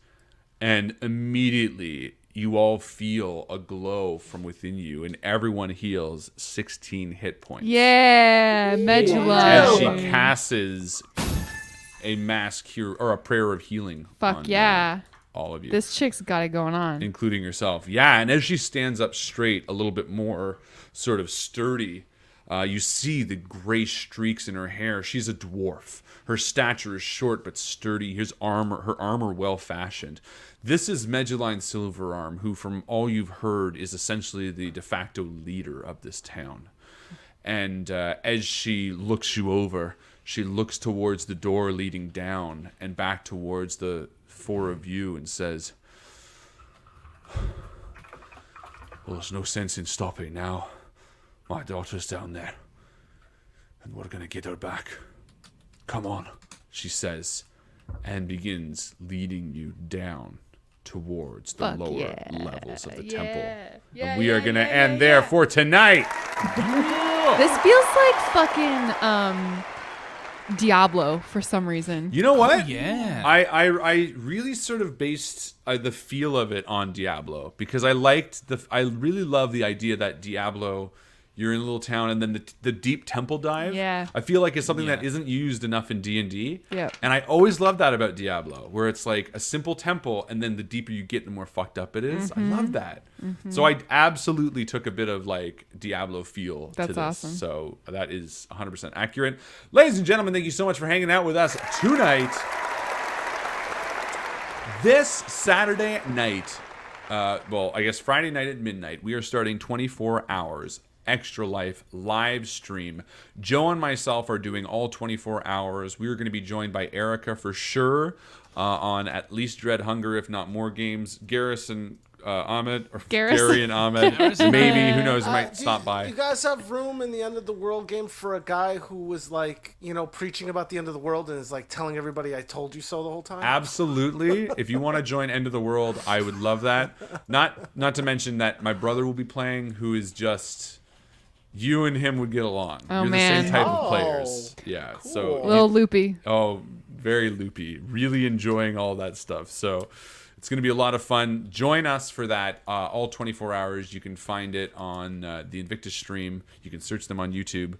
And immediately you all feel a glow from within you, and everyone heals 16 hit points. Yeah, Medula. As she casts a mass cure or a prayer of healing. Fuck on, yeah. all of you, This chick's got it going on. including yourself. Yeah, and as she stands up straight, a little bit more sort of sturdy, you see the gray streaks in her hair. She's a dwarf. Her stature is short but sturdy. Her armor well fashioned. This is Meduline Silverarm, who, from all you've heard, is essentially the de facto leader of this town. And as she looks you over, she looks towards the door leading down and back towards the four of you and says, "Well, there's no sense in stopping now. My daughter's down there, and we're going to get her back. Come on," she says, and begins leading you down towards the Fuck lower yeah. levels of the Yeah. temple. Yeah, And we are yeah, going to yeah, end yeah, there yeah. for tonight. This feels like fucking Diablo for some reason. You know what? Yeah. I really sort of based the feel of it on Diablo, because I really love the idea that Diablo, you're in a little town, and then the deep temple dive. Yeah. I feel like it's something that Yeah. isn't used enough in D&D. Yep. And I always love that about Diablo, where it's like a simple temple, and then the deeper you get, the more fucked up it is. I love that. So I absolutely took a bit of like Diablo feel to That's this. awesome. So that is 100% accurate. Ladies and gentlemen, thank you so much for hanging out with us tonight. This Saturday night, well, I guess Friday night at midnight, we are starting 24 hours Extra Life live stream. Joe and myself are doing all 24 hours. We are going to be joined by Erica for sure on at least Dread Hunger, if not more games. Garrison, Ahmed, or Garrison. Gary and Ahmed, maybe, who knows, might stop by. You guys have room in the End of the World game for a guy who was like, preaching about the end of the world and is like telling everybody "I told you so" the whole time? Absolutely. If you want to join End of the World, I would love that. Not to mention that my brother will be playing, who is just, you and him would get along. Oh, You're man. the same type Oh, of players. Yeah. cool. So Little loopy. oh, very loopy. Really enjoying all that stuff. So it's going to be a lot of fun. Join us for that. All 24 hours. You can find it on the Invictus stream. You can search them on YouTube.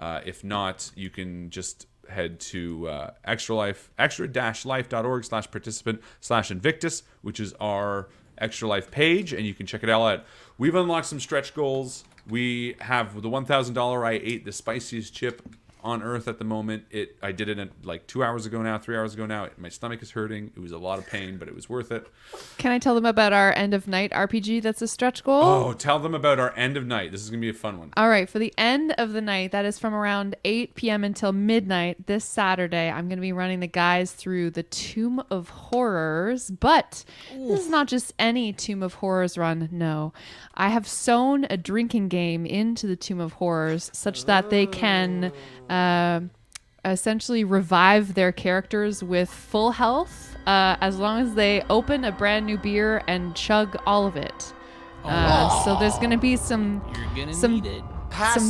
If not, you can just head to extra-life.org/participant/Invictus, which is our Extra Life page, and you can check it all out. We've unlocked some stretch goals. We have the $1,000 I ate the spiciest chip on Earth at the moment. I did it like 2 hours ago now, 3 hours ago now. My stomach is hurting. It was a lot of pain, but it was worth it. Can I tell them about our end of night RPG that's a stretch goal? Oh, tell them about our end of night. This is going to be a fun one. All right, for the end of the night, that is from around 8 p.m. until midnight this Saturday, I'm going to be running the guys through the Tomb of Horrors. But this is not just any Tomb of Horrors run, no. I have sewn a drinking game into the Tomb of Horrors such that they can essentially revive their characters with full health as long as they open a brand new beer and chug all of it. So there's going to be some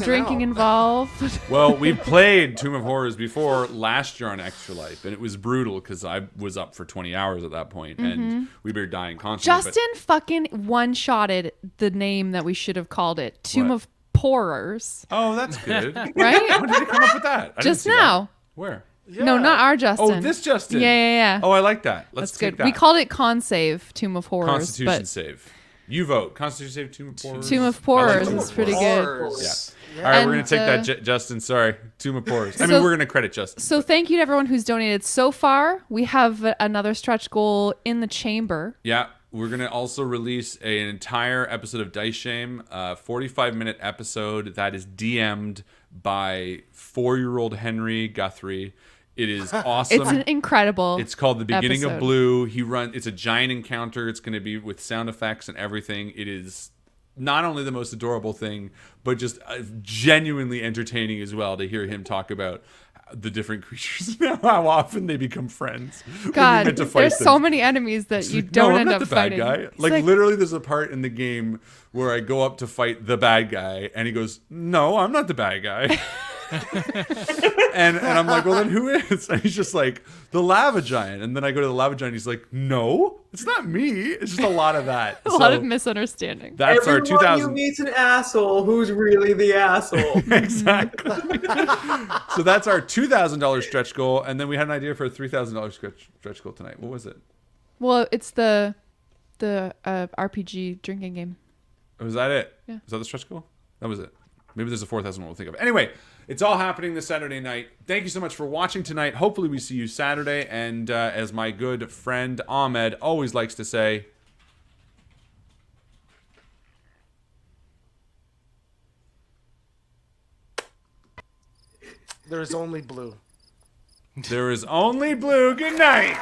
drinking involved. Well, we played Tomb of Horrors before last year on Extra Life, and it was brutal because I was up for 20 hours at that point, and we were dying constantly. Justin fucking one-shotted the name that we should have called it. Tomb What? of Porers. Oh, that's good. Right? When did he come up with that? I didn't Just see that. now. Where? No, not our Justin. Oh, this Justin. Yeah. Oh, I like that. Let's That's take good. that. We called it Con Save, Tomb of Horrors. Constitution but save. You vote. Constitution save. Tomb of Horrors. Tomb of I like Horrors Tomb is of pretty Horrors. good. Yeah. All right, we're And, gonna take that, Justin. Sorry, Tomb of Horrors. I So- mean, we're gonna credit Justin. So thank you to everyone who's donated so far. We have another stretch goal in the chamber. Yeah, we're gonna also release an entire episode of Dice Shame, 45-minute episode that is DM'd by 4-year-old Henry Guthrie. It is awesome. It's an incredible. It's called The Beginning of episode. Blue. It's a giant encounter. It's going to be with sound effects and everything. It is not only the most adorable thing, but just genuinely entertaining as well to hear him talk about the different creatures and how often they become friends. when God, you're meant to fight there's them. so many enemies that you don't no, I'm end not up the bad fighting. guy. It's Like literally, there's a part in the game where I go up to fight the bad guy, and he goes, "No, I'm not the bad guy." and I'm like, well, then who is? And he's just like, the lava giant. And then I go to the lava giant. He's like, no, it's not me. It's just a lot of that. a lot of misunderstanding. That's our Everyone 2000. you meet's an asshole who's really the asshole. Exactly. So that's our $2,000 stretch goal, and then we had an idea for a $3,000 stretch goal tonight. What was it? Well, it's the RPG drinking game. Was that it? Yeah. Was that the stretch goal? That was it. Maybe there's a 4,000 one we'll think of. Anyway, it's all happening this Saturday night. Thank you so much for watching tonight. Hopefully we see you Saturday. And as my good friend Ahmed always likes to say, There is only blue. there is only blue. Good night.